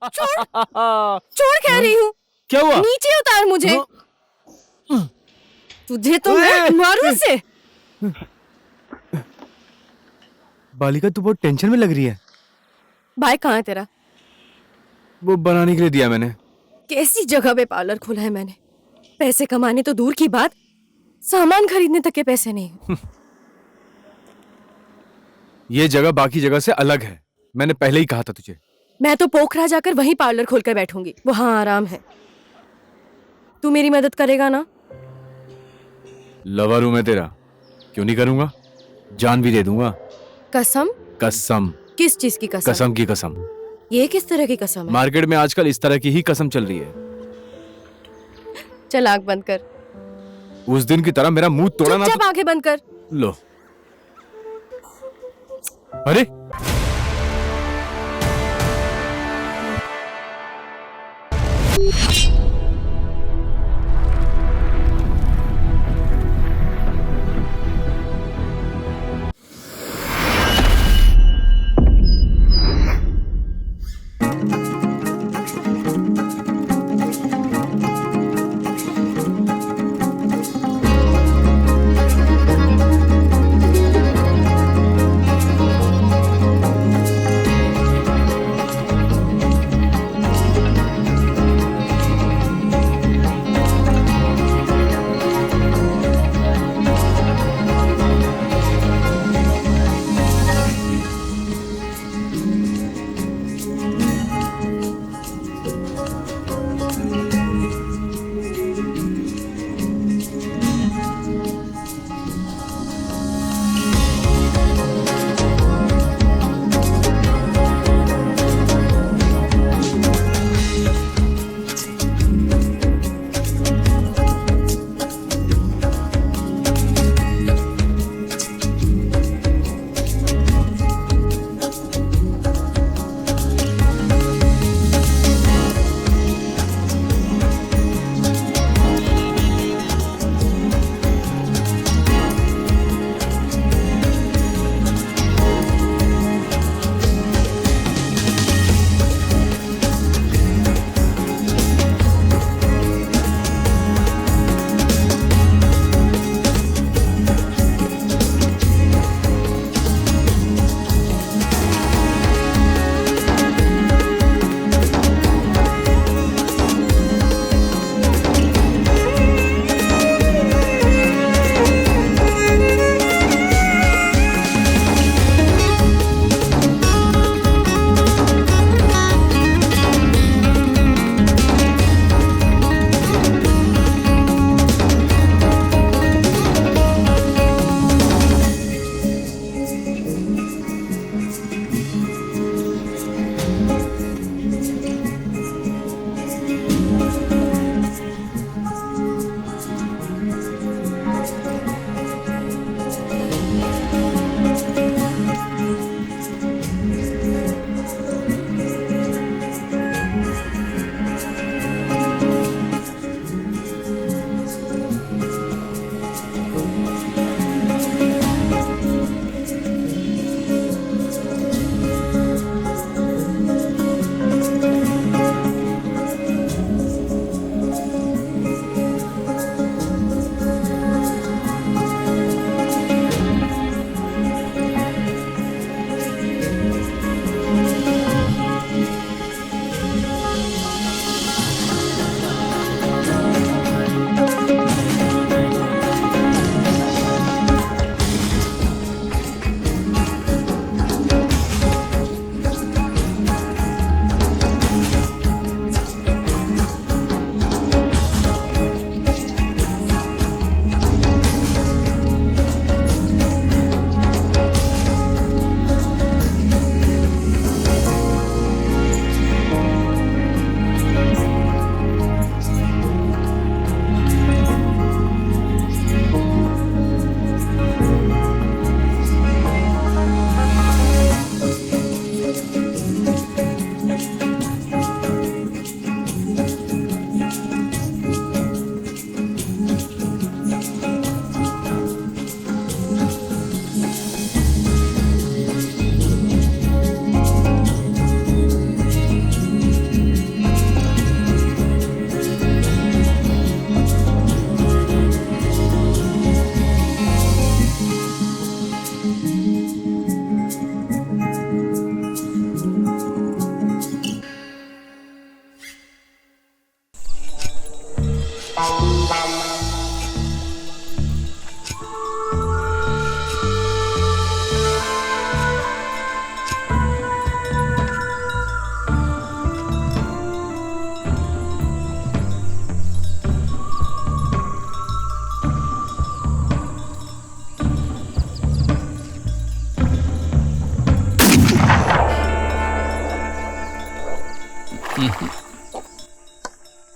छोड़ छोड़ कह रही हूँ। क्या हुआ? नीचे उतार मुझे। तुझे तो मैं मारूं से। बालिका तू बहुत टेंशन में लग रही है। भाई कहाँ है तेरा? वो बनाने के लिए दिया मैंने। कैसी जगह पे पार्लर खोला है मैंने। पैसे कमाने तो दूर की बात, सामान खरीदने तक के पैसे नहीं। ये जगह बाकी जगह से अलग है, मैंने पहले ही कहा था तुझे। मैं तो पोखरा जाकर वहीं पार्लर खोलकर बैठूंगी, वहां आराम है। तू मेरी मदद करेगा ना? लवर हूं मैं तेरा, क्यों नहीं करूंगा? जान भी दे दूंगा। कसम? कसम। किस चीज की कसम? कसम की कसम। ये किस तरह की कसम है? मार्केट में आजकल इस तरह की ही कसम चल रही है। चल आंख बंद कर। उस दिन की तरह मेरा मुंह तोड़ा ना। चुपचाप आंखें बंद कर। लो। अरे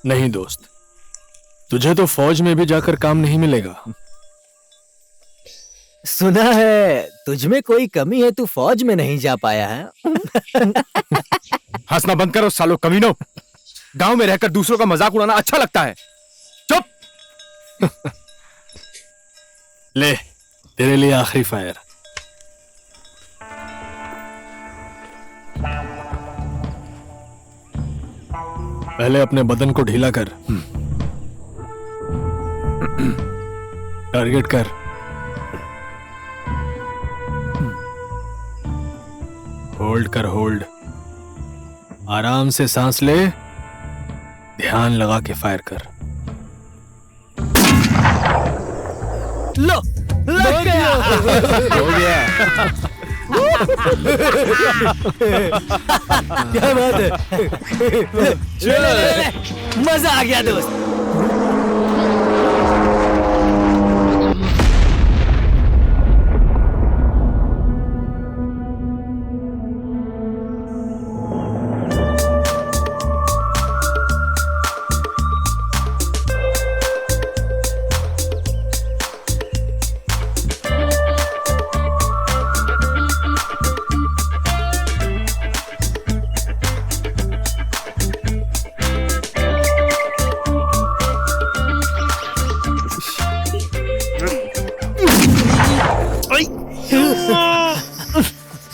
नहीं दोस्त, तुझे तो फौज में भी जाकर काम नहीं मिलेगा। सुना है तुझ में कोई कमी है, तू फौज में नहीं जा पाया है। हंसना बंद करो सालो कमीनों। गांव में रहकर दूसरों का मजाक उड़ाना अच्छा लगता है। चुप। ले, तेरे लिए आखिरी फायर। पहले अपने बदन को ढीला कर। टारगेट कर। होल्ड कर, होल्ड। आराम से सांस ले, ध्यान लगा के फायर कर। लो, लग गया। हो गया। क्या बात है। ले, मजा आ गया दोस्त।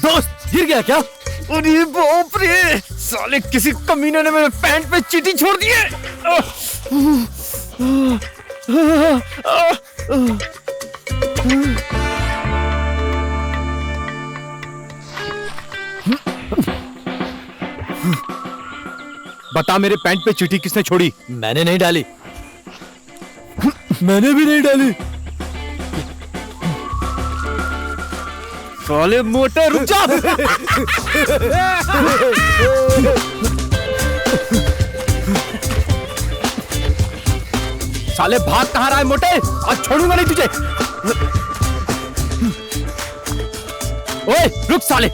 दोस्त गिर गया क्या? अरे बाप रे, साले किसी कमीने ने मेरे पैंट पे चींटी छोड़ दी है। बता मेरे पैंट पे चींटी किसने छोड़ी? मैंने नहीं डाली। मैंने भी नहीं डाली। साले मोटे रुक जा। साले भाग कहाँ रहा है मोटे? आज छोड़ूंगा नहीं तुझे। ओए रुक साले।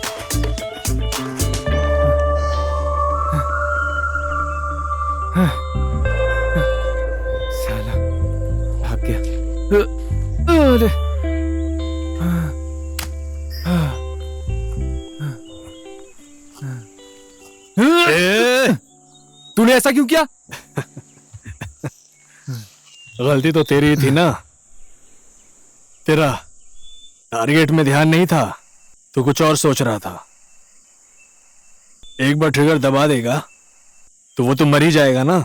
साला भाग गया। अरे तूने ऐसा क्यों किया? गलती तो तेरी ही थी ना। तेरा टारगेट में ध्यान नहीं था, तो कुछ और सोच रहा था। एक बार ट्रिगर दबा देगा तो वो तो मर ही जाएगा ना।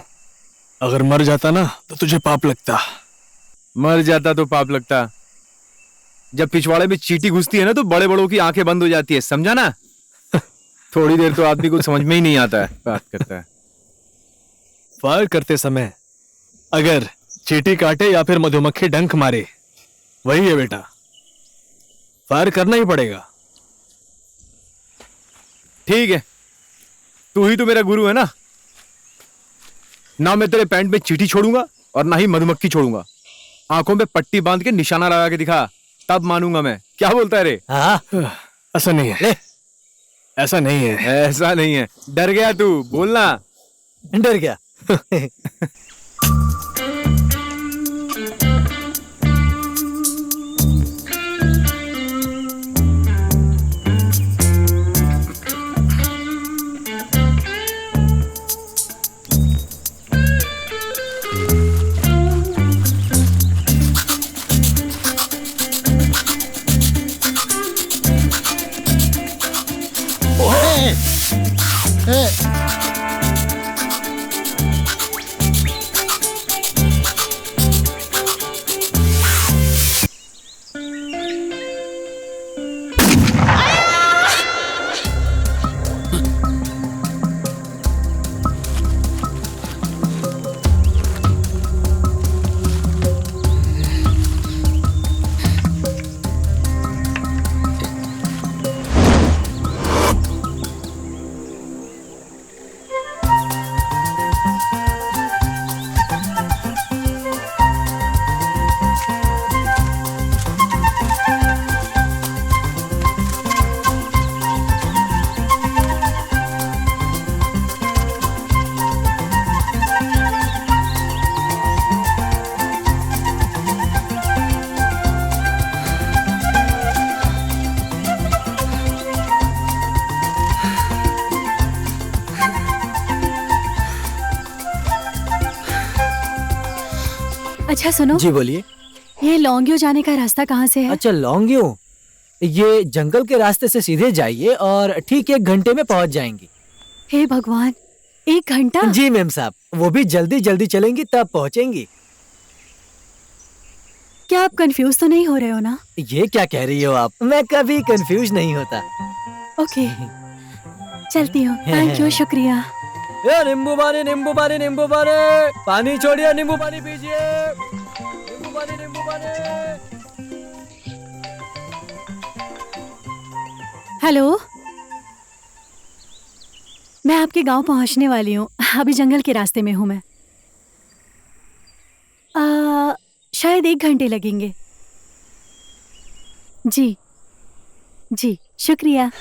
अगर मर जाता ना तो तुझे पाप लगता। मर जाता तो पाप लगता। जब पिछवाड़े में चींटी घुसती है ना तो बड़े बड़ों की आंखें बंद हो जाती है, समझा ना? थोड़ी देर तो आदमी को समझ में ही नहीं आता है। बात करता है। फायर करते समय अगर चींटी काटे या फिर मधुमक्खी डंक मारे, वही है बेटा, फायर करना ही पड़ेगा। ठीक है, तू ही तो मेरा गुरु है ना। ना मैं तेरे पैंट में चींटी छोड़ूंगा और ना ही मधुमक्खी छोड़ूंगा। आंखों में पट्टी बांध के निशाना लगा के दिखा, तब मानूंगा मैं। क्या बोलता है रे? हाँ, ऐसा नहीं है। ऐसा नहीं है। ऐसा नहीं है। डर गया तू? बोलना। डर गया। अच्छा सुनो, जी बोलिए। ये लौंगियो जाने का रास्ता कहाँ से है? अच्छा लौंगियो, ये जंगल के रास्ते से सीधे जाइए और ठीक 1 घंटे में पहुंच जाएंगी। हे भगवान, 1 घंटा? जी मैम साहब, वो भी जल्दी जल्दी चलेंगी तब पहुंचेंगी। क्या आप कंफ्यूज तो नहीं हो रहे हो ना? ये क्या कह रही हो आप? मैं कभी कंफ्यूज नहीं होता। ओके, चलती हूँ। थैंक यू, शुक्रिया। ए नींबू पानी, नींबू पानी, नींबू पानी, पानी छोड़िए, नींबू पानी पीजिए, नींबू पानी, नींबू पानी। हेलो, मैं आपके गांव पहुंचने वाली हूँ। अभी जंगल के रास्ते में हूँ मैं। शायद 1 घंटे लगेंगे। जी जी, शुक्रिया।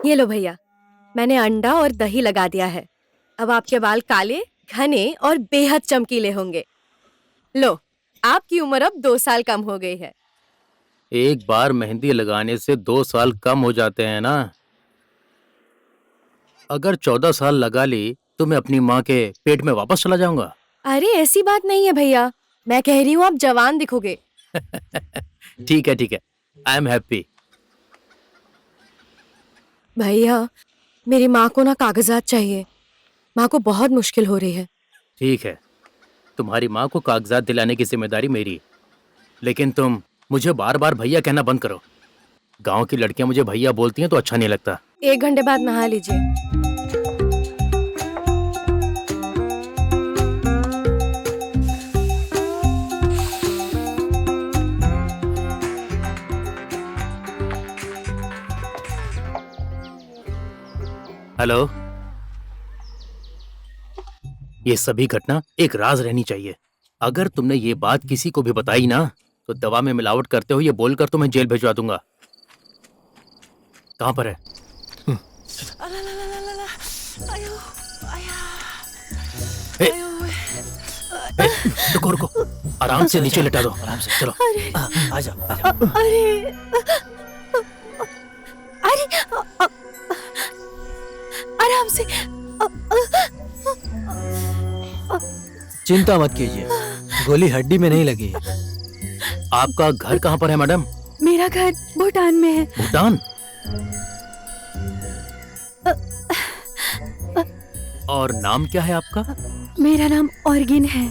ये लो भैया, मैंने अंडा और दही लगा दिया है। अब आपके बाल काले, घने और बेहद चमकीले होंगे। लो, आपकी उम्र अब 2 साल कम हो गई है। एक बार मेहंदी लगाने से 2 साल कम हो जाते हैं ना। अगर 14 साल लगा ली तो मैं अपनी माँ के पेट में वापस चला जाऊंगा। अरे ऐसी बात नहीं है भैया, मैं कह रही हूँ आप जवान दिखोगे। ठीक है, आई एम हैप्पी। भैया, मेरी माँ को ना कागजात चाहिए। माँ को बहुत मुश्किल हो रही है। ठीक है, तुम्हारी माँ को कागजात दिलाने की जिम्मेदारी मेरी, लेकिन तुम मुझे बार बार भैया कहना बंद करो। गांव की लड़कियां मुझे भैया बोलती हैं तो अच्छा नहीं लगता। 1 घंटे बाद नहा लीजिए। हेलो, ये सभी घटना एक राज रहनी चाहिए। अगर तुमने ये बात किसी को भी बताई ना तो दवा में मिलावट करते हो ये बोलकर तुम्हें जेल भिजवा दूंगा। कहाँ पर है? ए, ए, रुको रुको, आराम से नीचे लिटा दो। आराम से चलो। आ जाओ। अरे अरे, आराम से। चिंता मत कीजिए, गोली हड्डी में नहीं लगी है। आपका घर कहाँ पर है मैडम? मेरा घर भूटान में है। भूटान? और नाम क्या है आपका? मेरा नाम ऑर्गिन है।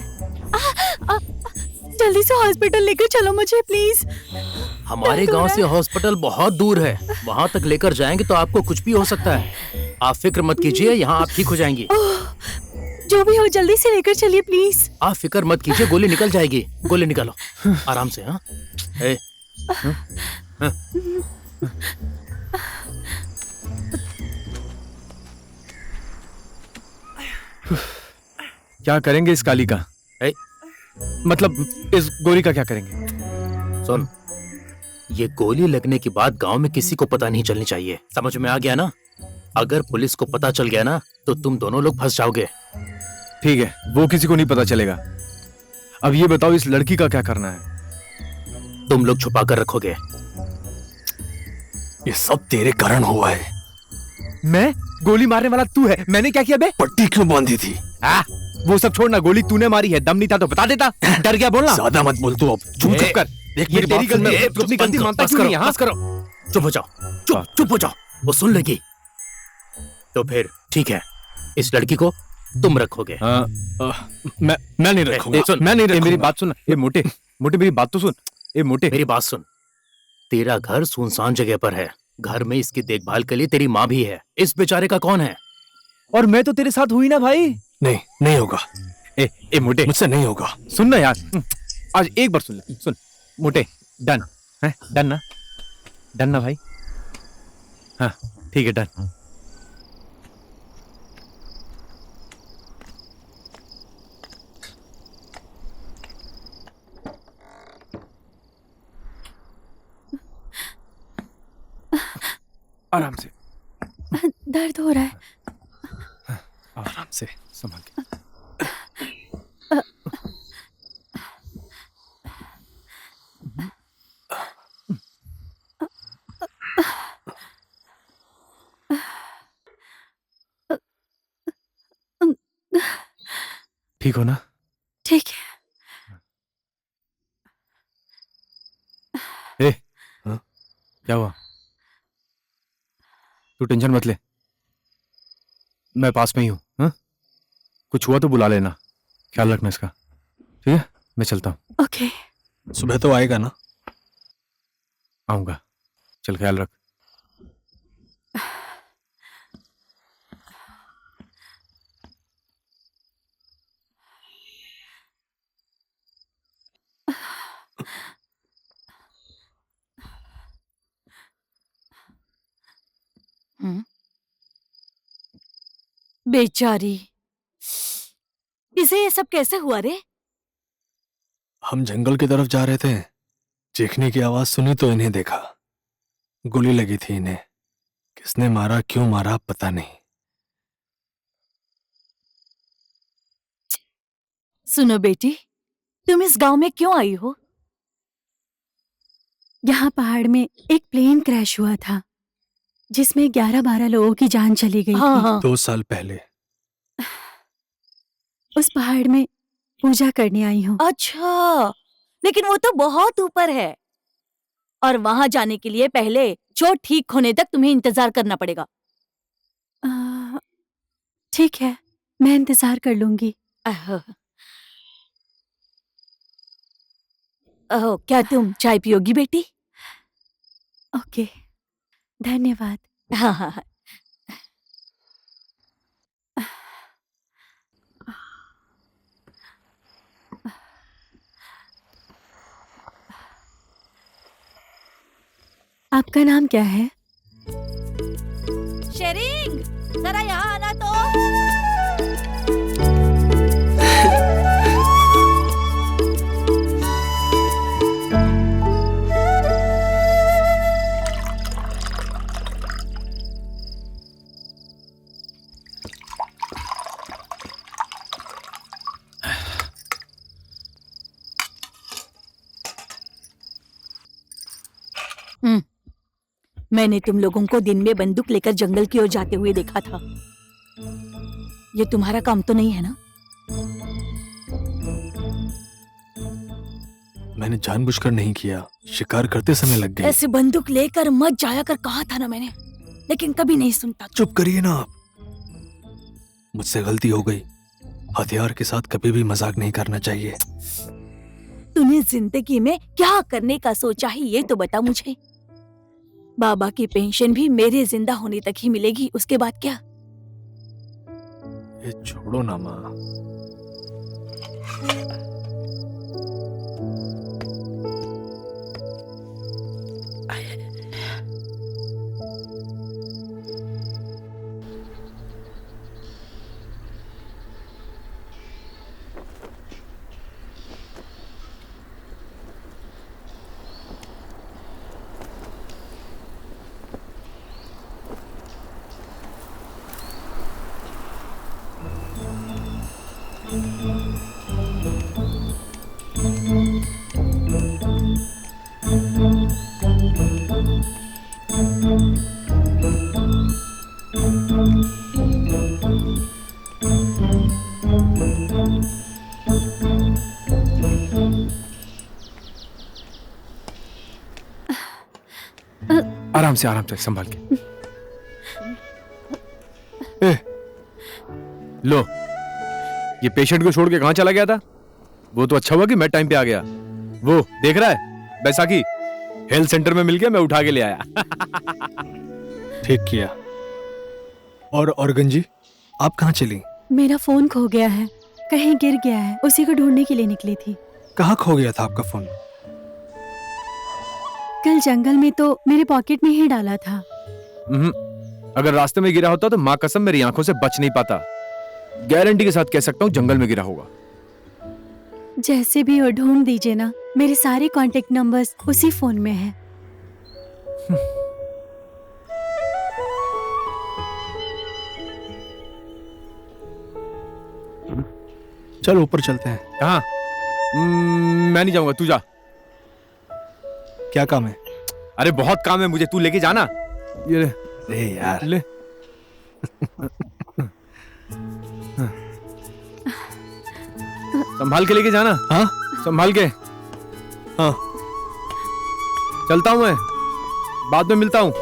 जल्दी से हॉस्पिटल लेकर चलो मुझे प्लीज। हमारे गांव से हॉस्पिटल बहुत दूर है, वहां तक लेकर जाएंगे तो आपको कुछ भी हो सकता है। आप फिक्र मत कीजिए, यहाँ आप ठीक हो जाएंगी। जो भी हो जल्दी से लेकर चलिए प्लीज। आप फिक्र मत कीजिए, गोली निकल जाएगी। गोली निकालो आराम से। हाँ, क्या करेंगे इस काली का? ए, मतलब इस गोली का क्या करेंगे? सुन, ये गोली लगने के बाद गांव में किसी को पता नहीं चलनी चाहिए। समझ में आ गया ना? अगर पुलिस को पता चल गया ना तो तुम दोनों लोग फंस जाओगे। ठीक है, वो किसी को नहीं पता चलेगा। अब ये बताओ इस लड़की का क्या करना है? तुम लोग छुपा कर रखोगे। ये सब तेरे कारण हुआ है। मैं? गोली मारने वाला तू है? मैंने क्या किया बे? पट्टी क्यों बांधी थी? वो सब छोड़ना, गोली तूने मारी है। दम नहीं था तो बता देता। डर गया बोलना। ज्यादा मत बोल तू अब। चुप कर। देख ये मेरी तेरी बात सुन। गलती है, तू अपनी गलती मानता क्यों नहीं है? हाँ? बस करो, चुप हो जाओ, चुप हो जाओ, वो सुन लेगी। तो फिर ठीक है, इस लड़की को तुम रखोगे। मैं नहीं रखूंगा। मैं नहीं मेरी बात सुन। ये मोटे मेरी बात तो सुन। ये मोटे, मेरी बात सुन। तेरा घर सुनसान जगह पर है, घर में इसकी देखभाल के लिए तेरी माँ भी है। इस बेचारे का कौन है? और मैं तो तेरे साथ हुई ना भाई। नहीं होगा। ए मोटे, मुझसे नहीं होगा। सुन ना यार, आज एक बार सुन ले। सुन मोटे, डन है? डन ना भाई? हाँ ठीक है, डन। आराम से, दर्द हो रहा है। आराम से, संभाल के। ठीक हो ना? ठीक है। ए, हाँ? क्या हुआ? तू टेंशन मत ले, मैं पास में ही हूँ। हाँ? कुछ हुआ तो बुला लेना, ख्याल रखना इसका, ठीक है? मैं चलता हूँ। ओके। सुबह तो आएगा ना? आऊंगा, चल ख्याल रख। बेचारी, इसे ये सब कैसे हुआ रे? हम जंगल की तरफ जा रहे थे, चीखने की आवाज सुनी तो इन्हें देखा। गोली लगी थी इन्हें। किसने मारा, क्यों मारा, पता नहीं। सुनो बेटी, तुम इस गांव में क्यों आई हो? यहाँ पहाड़ में एक प्लेन क्रैश हुआ था जिसमें 11-12 लोगों की जान चली गई थी। 2 साल पहले। उस पहाड़ में पूजा करने आई हूँ। अच्छा, लेकिन वो तो बहुत ऊपर है और वहां जाने के लिए पहले चोट ठीक होने तक तुम्हें इंतजार करना पड़ेगा। ठीक है, मैं इंतजार कर लूंगी। क्या तुम चाय पियोगी बेटी? ओके, धन्यवाद। हाँ हाँ हाँ। आपका नाम क्या है? शेरिंग, जरा यहाँ आना तो। मैंने तुम लोगों को दिन में बंदूक लेकर जंगल की ओर जाते हुए देखा था। ये तुम्हारा काम तो नहीं है ना? मैंने जानबूझकर नहीं किया, शिकार करते समय लग गई। ऐसे बंदूक लेकर मत जाया कर कहा था ना मैंने, लेकिन कभी नहीं सुनता। चुप करिए ना आप। मुझसे गलती हो गई। हथियार के साथ कभी भी मजाक नहीं करना चाहिए। तूने जिंदगी में क्या करने का सोचा है ये तो बता मुझे। बाबा की पेंशन भी मेरे जिंदा होने तक ही मिलेगी, उसके बाद क्या? ये छोड़ो ना माँ। आराम से संभाल के। लो, ये पेशेंट को छोड़ के कहां चला गया था? वो तो अच्छा हुआ कि मैं टाइम पे आ गया। वो देख रहा है, बैसाखी हेल्थ सेंटर में मिल गया, मैं उठा के ले आया। ठीक किया। और ऑर्गन जी, आप कहाँ चली? मेरा फोन खो गया है, कहीं गिर गया है, उसी को ढूंढने के लिए निकली थी। कहाँ खो गया था आपका फोन? कल जंगल में तो मेरे पॉकेट में ही डाला था। अगर रास्ते में गिरा होता तो माँ कसम मेरी आंखों से बच नहीं पाता। गारंटी के साथ कह सकता हूँ जंगल में गिरा होगा। जैसे भी हो ढूंढ दीजिए ना, मेरे सारे कांटेक्ट नंबर्स उसी फोन में हैं। चल ऊपर चलते हैं। कहाँ? मैं नहीं जाऊंगा, तू जा। क्या काम है? अरे बहुत काम है मुझे, तू लेके जाना। ये ले, अरे यार ले। संभाल के लेके जाना। हाँ संभाल के। हाँ चलता हूँ मैं, बाद में मिलता हूँ।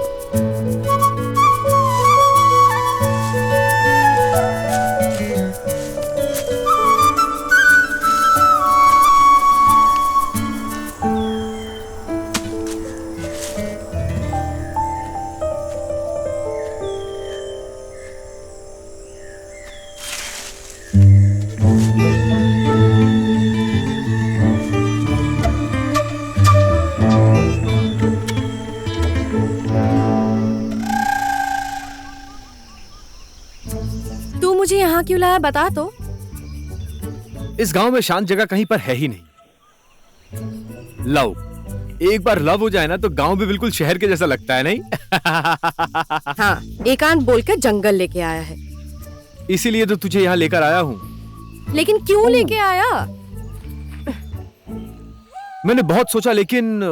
तू मुझे यहाँ क्यों लाया बता तो। इस गांव में शांत जगह कहीं पर है ही नहीं। लव, एक बार लव हो जाए ना तो गांव भी बिल्कुल शहर के जैसा लगता है, नहीं? हाँ, एकांत बोलकर जंगल लेके आया है। इसीलिए तो तुझे यहाँ लेकर आया हूँ। लेकिन क्यों लेके आया? मैंने बहुत सोचा, लेकिन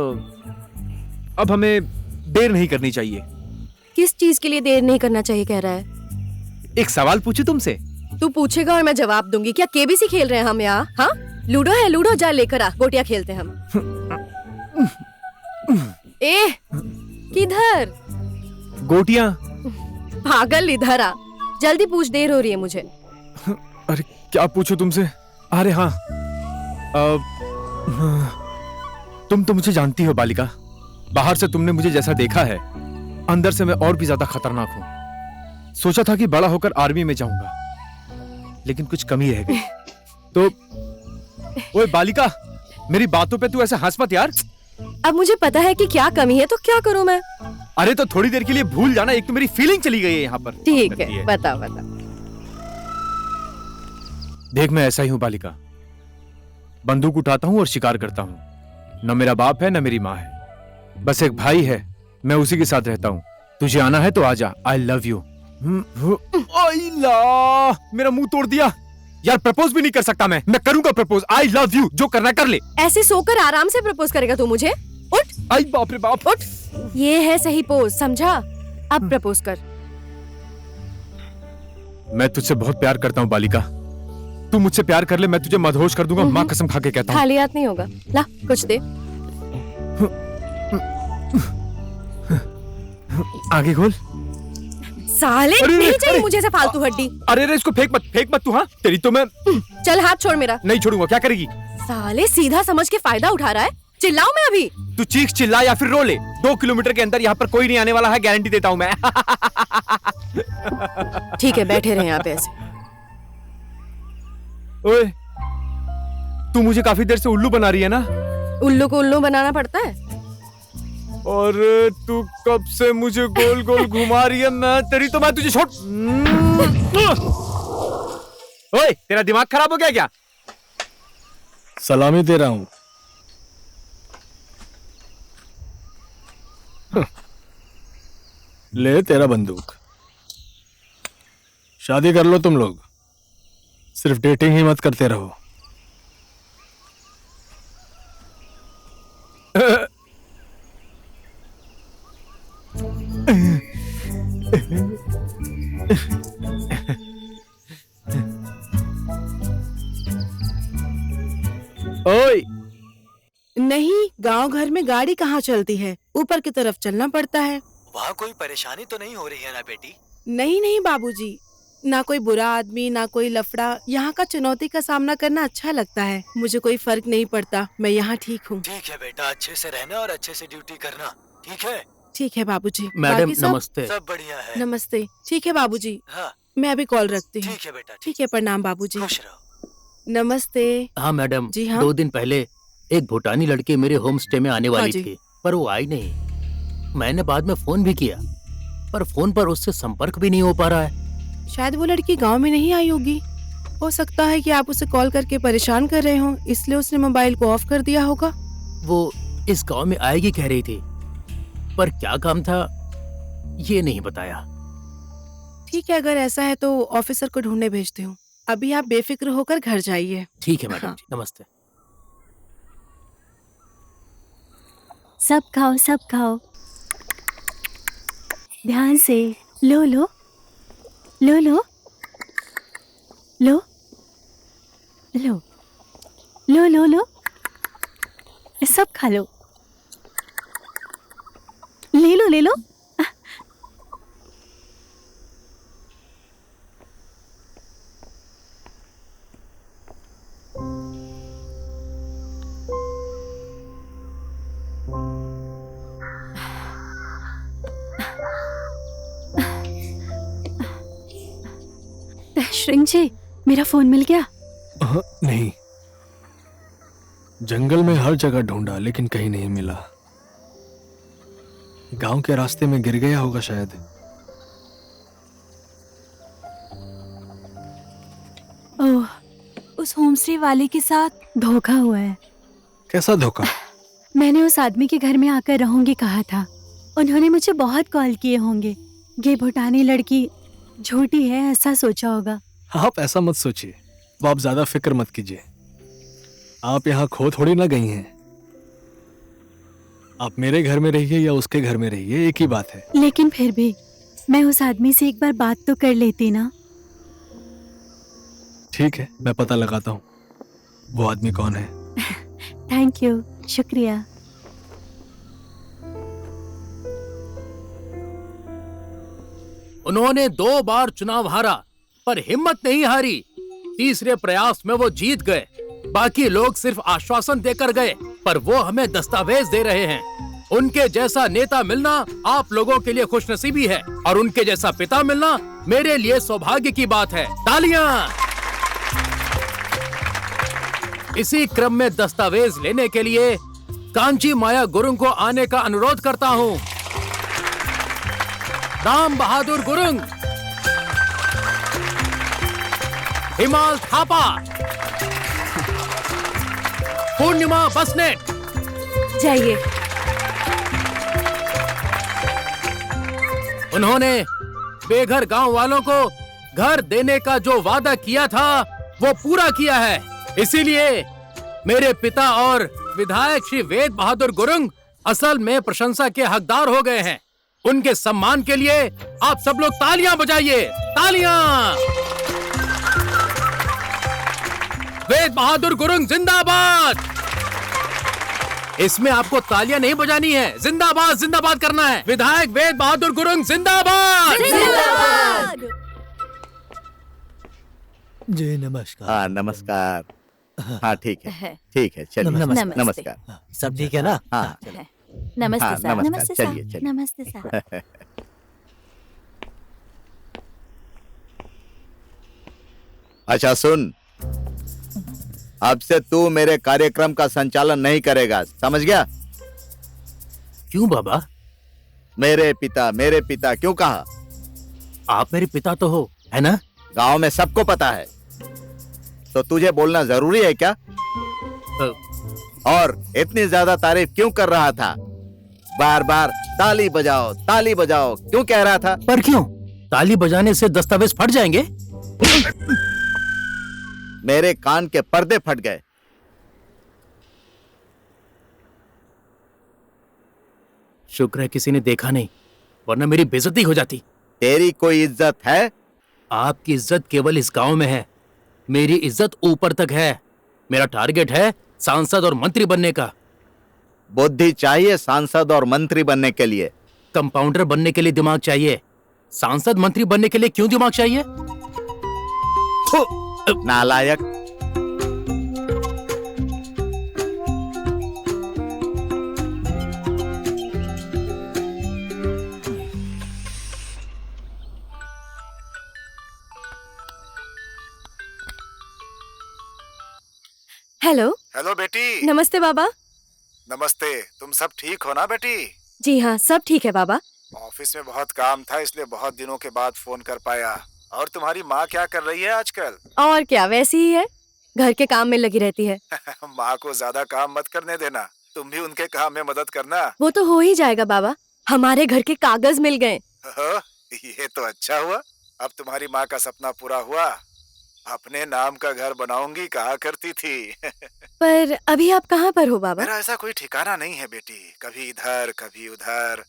अब हमें देर नहीं करनी चाहिए। किस चीज के लिए देर नहीं करना चाहिए कह रहा है? एक सवाल पूछूं तुमसे? तू पूछेगा और मैं जवाब दूंगी। क्या केबीसी खेल रहे हैं हम यहाँ? हाँ, लूडो है, लूडो जा लेकर आ, गोटियां खेलते हैं हम। ए, किधर? गोटियां? पागल, इधर आ, जल्दी पूछ, देर हो रही है मुझे। अरे क्या पूछूं तुमसे? अरे हाँ, तुम तो मुझे जानती हो बालिका। बाहर से तुमने मुझे जैसा देखा है, अंदर से मैं और भी ज्यादा खतरनाक हूँ। सोचा था कि बड़ा होकर आर्मी में जाऊंगा, लेकिन कुछ कमी रह गई। तो ओए बालिका, मेरी बातों पे तू ऐसे हंस मत यार। अब मुझे पता है कि क्या कमी है, तो क्या करूं मैं? अरे तो थोड़ी देर के लिए भूल जाना, एक तो मेरी फीलिंग चली गई है यहाँ पर। ठीक है, बता बता। देख, मैं ऐसा ही हूँ बालिका। बंदूक उठाता हूँ और शिकार करता हूँ। न मेरा बाप है न मेरी माँ है, बस एक भाई है, मैं उसी के साथ रहता हूँ। तुझे आना है तो आजा, आई लव यू। मेरा मुंह तोड़ दिया यार। प्रपोज भी नहीं कर सकता मैं करूंगा प्रपोज। आई लव यू, जो करना कर ले। ऐसे सोकर आराम से प्रपोज करेगा तू मुझे? उठ। आई बाप रे बाप, उठ। ये है सही पोज, समझा? अब प्रपोज कर। मैं तुझसे बहुत प्यार करता हूँ बालिका। तू मुझसे प्यार कर ले, मैं तुझे मदहोश कर दूंगा। माँ कसम खा के कहता हूँ। खाली हाथ नहीं होगा, ला कुछ दे। आगे खोल। साले, अरे, नहीं चाहिए अरे, मुझे ऐसे फालतू हड्डी। अरे इसको फेंक मत तू। हाँ तेरी तो मैं चल हाथ छोड़ मेरा। नहीं छोड़ूंगा। क्या करेगी? साले सीधा समझ के फायदा उठा रहा है। चिल्लाऊं मैं अभी? तू चीख चिल्ला या फिर रो ले, 2 किलोमीटर के अंदर यहाँ पर कोई नहीं आने वाला है, गारंटी देता हूँ मैं। ठीक है, बैठे रहे यहाँ पे ऐसे। ओए, तू मुझे काफी देर से उल्लू बना रही है ना? उल्लू को उल्लू बनाना पड़ता है। और तू कब से मुझे गोल गोल घुमा रही है? मैं तुझे छोड़। ओए, तेरा दिमाग खराब हो गया क्या? सलामी दे रहा हूं। ले तेरा बंदूक। शादी कर लो तुम लोग, सिर्फ डेटिंग ही मत करते रहो। ओए, नहीं, गांव घर में गाड़ी कहाँ चलती है, ऊपर की तरफ चलना पड़ता है। वहाँ कोई परेशानी तो नहीं हो रही है ना बेटी? नहीं नहीं बाबूजी, ना कोई बुरा आदमी ना कोई लफड़ा। यहाँ का चुनौती का सामना करना अच्छा लगता है। मुझे कोई फर्क नहीं पड़ता, मैं यहाँ ठीक हूँ। ठीक है बेटा, अच्छे से रहना और अच्छे से ड्यूटी करना, ठीक है? ठीक है बाबूजी। मैडम बाकी सब? नमस्ते। सब बढ़िया है। नमस्ते। ठीक है बाबूजी, हाँ मैं अभी कॉल रखती हूँ। ठीक है बेटा, ठीक है, प्रणाम बाबूजी। खुश रहो। नमस्ते। हाँ मैडम, जी हाँ। 2 दिन पहले एक भूटानी लड़की मेरे होम स्टे में आने वाली जी। थी, पर वो आई नहीं। मैंने बाद में फोन भी किया, पर फोन पर उससे संपर्क भी नहीं हो पा रहा है। शायद वो लड़की गांव में नहीं आई होगी। हो सकता है कि आप उसे कॉल करके परेशान कर रहे हो, इसलिए उसने मोबाइल को ऑफ कर दिया होगा। वो इस गांव में आएगी कह रही थी, पर क्या काम था ये नहीं बताया। ठीक है, अगर ऐसा है तो ऑफिसर को ढूंढने भेजती हूँ। अभी आप बेफिक्र होकर घर जाइए। ठीक है मैडम हाँ। जी, नमस्ते। सब खाओ, सब खाओ, ध्यान से। लो लो लो लो लो लो लो लो लो, सब खा लो। ले लो ले लो। श्रिंग जी, मेरा फोन मिल गया? नहीं, जंगल में हर जगह ढूंढा लेकिन कहीं नहीं मिला। गांव के रास्ते में गिर गया होगा शायद। ओह, उस होमस्टे वाले के साथ धोखा हुआ है। कैसा धोखा? मैंने उस आदमी के घर में आकर रहूंगी कहा था। उन्होंने मुझे बहुत कॉल किए होंगे। ये भूटानी लड़की झूठी है ऐसा सोचा होगा। आप ऐसा मत सोचिए, वो आप ज्यादा फिक्र मत कीजिए। आप यहाँ खो थोड़ी ना गई हैं। आप मेरे घर में रहिए या उसके घर में रहिए, एक ही बात है। लेकिन फिर भी मैं उस आदमी से एक बार बात तो कर लेती ना। ठीक है, मैं पता लगाता हूँ वो आदमी कौन है। थैंक यू, शुक्रिया। उन्होंने 2 बार चुनाव हारा पर हिम्मत नहीं हारी। तीसरे प्रयास में वो जीत गए। बाकी लोग सिर्फ आश्वासन देकर गए, पर वो हमें दस्तावेज दे रहे हैं। उनके जैसा नेता मिलना आप लोगों के लिए खुशनसीबी है और उनके जैसा पिता मिलना मेरे लिए सौभाग्य की बात है। तालियां! इसी क्रम में दस्तावेज लेने के लिए कांची माया गुरुंग को आने का अनुरोध करता हूँ। राम बहादुर गुरुंग, हिमाल थापा, पूर्णिमा बसनेट। जाइए। उन्होंने बेघर गांव वालों को घर देने का जो वादा किया था वो पूरा किया है। इसीलिए मेरे पिता और विधायक श्री वेद बहादुर गुरुंग असल में प्रशंसा के हकदार हो गए हैं। उनके सम्मान के लिए आप सब लोग तालियां बजाइए, तालियां! वेद बहादुर गुरुंग जिंदाबाद! इसमें आपको तालियां नहीं बजानी है, जिंदाबाद जिंदाबाद करना है। विधायक वेद बहादुर गुरुंग जिंदाबाद! जिंदाबाद! जी नमस्कार। हाँ नमस्कार। हाँ ठीक है, ठीक है, चलिए। नमस्ते। नमस्कार। सब ठीक है ना? हाँ नमस्ते हाँ, साहब। नमस्कार, नमस्ते चलिए, साहब। चलिए। नमस्ते साहब। अच्छा सुन, अब से तू मेरे कार्यक्रम का संचालन नहीं करेगा, समझ गया? क्यों बाबा? मेरे पिता क्यों कहा? आप मेरे पिता तो हो, है ना? गांव में सबको पता है, तो तुझे बोलना जरूरी है क्या? और इतनी ज्यादा तारीफ क्यों कर रहा था? बार बार ताली बजाओ क्यों कह रहा था? पर क्यों? ताली बजाने से दस्तावेज फट जाएंगे? मेरे कान के पर्दे फट गए। शुक्र है किसी ने देखा नहीं, वरना मेरी बेइज्जती हो जाती। तेरी कोई इज्जत है? आपकी इज्जत केवल इस गांव में है, मेरी इज्जत ऊपर तक है। मेरा टारगेट है सांसद और मंत्री बनने का। बुद्धि चाहिए सांसद और मंत्री बनने के लिए। कंपाउंडर बनने के लिए दिमाग चाहिए, सांसद मंत्री बनने के लिए क्यों दिमाग चाहिए? नालायक। हेलो। हेलो बेटी। नमस्ते बाबा। नमस्ते। तुम सब ठीक हो ना बेटी? जी हाँ, सब ठीक है बाबा। ऑफिस में बहुत काम था इसलिए बहुत दिनों के बाद फोन कर पाया। और तुम्हारी माँ क्या कर रही है आजकल? और क्या, वैसी ही है, घर के काम में लगी रहती है। माँ को ज्यादा काम मत करने देना, तुम भी उनके काम में मदद करना। वो तो हो ही जाएगा बाबा, हमारे घर के कागज मिल गए। ये तो अच्छा हुआ, अब तुम्हारी माँ का सपना पूरा हुआ। अपने नाम का घर बनाऊंगी कहा करती थी। पर अभी आप कहाँ पर हो बाबा? मेरा ऐसा कोई ठिकाना नहीं है बेटी, कभी इधर कभी उधर।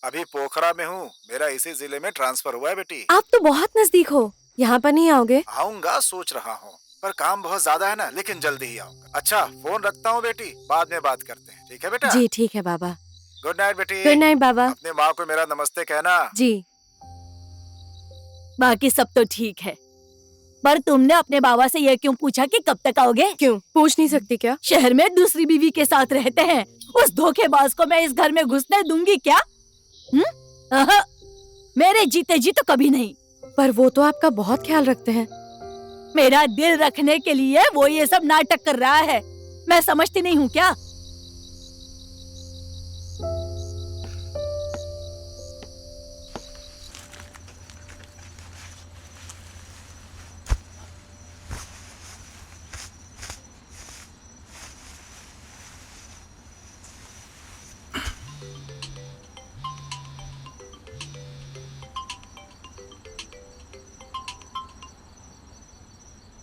अभी पोखरा में हूँ, मेरा इसी जिले में ट्रांसफर हुआ है बेटी। आप तो बहुत नजदीक हो, यहाँ पर नहीं आओगे? आऊंगा सोच रहा हूँ, पर काम बहुत ज्यादा है ना, लेकिन जल्दी ही आऊंगा। अच्छा फोन रखता हूँ बेटी, बाद में बात करते हैं, ठीक है बेटा? जी ठीक है बाबा। गुड नाइट बेटी। गुड नाइट बाबा। अपने माँ को मेरा नमस्ते कहना। जी। बाकी सब तो ठीक है, पर तुमने अपने बाबा से यह क्यों पूछा कि कब तक आओगे? क्यों, पूछ नहीं सकती क्या? शहर में दूसरी बीवी के साथ रहते हैं, उस धोखेबाज को मैं इस घर में घुसने दूंगी क्या? मेरे जीते जी तो कभी नहीं। पर वो तो आपका बहुत ख्याल रखते हैं। मेरा दिल रखने के लिए वो ये सब नाटक कर रहा है, मैं समझती नहीं हूँ क्या?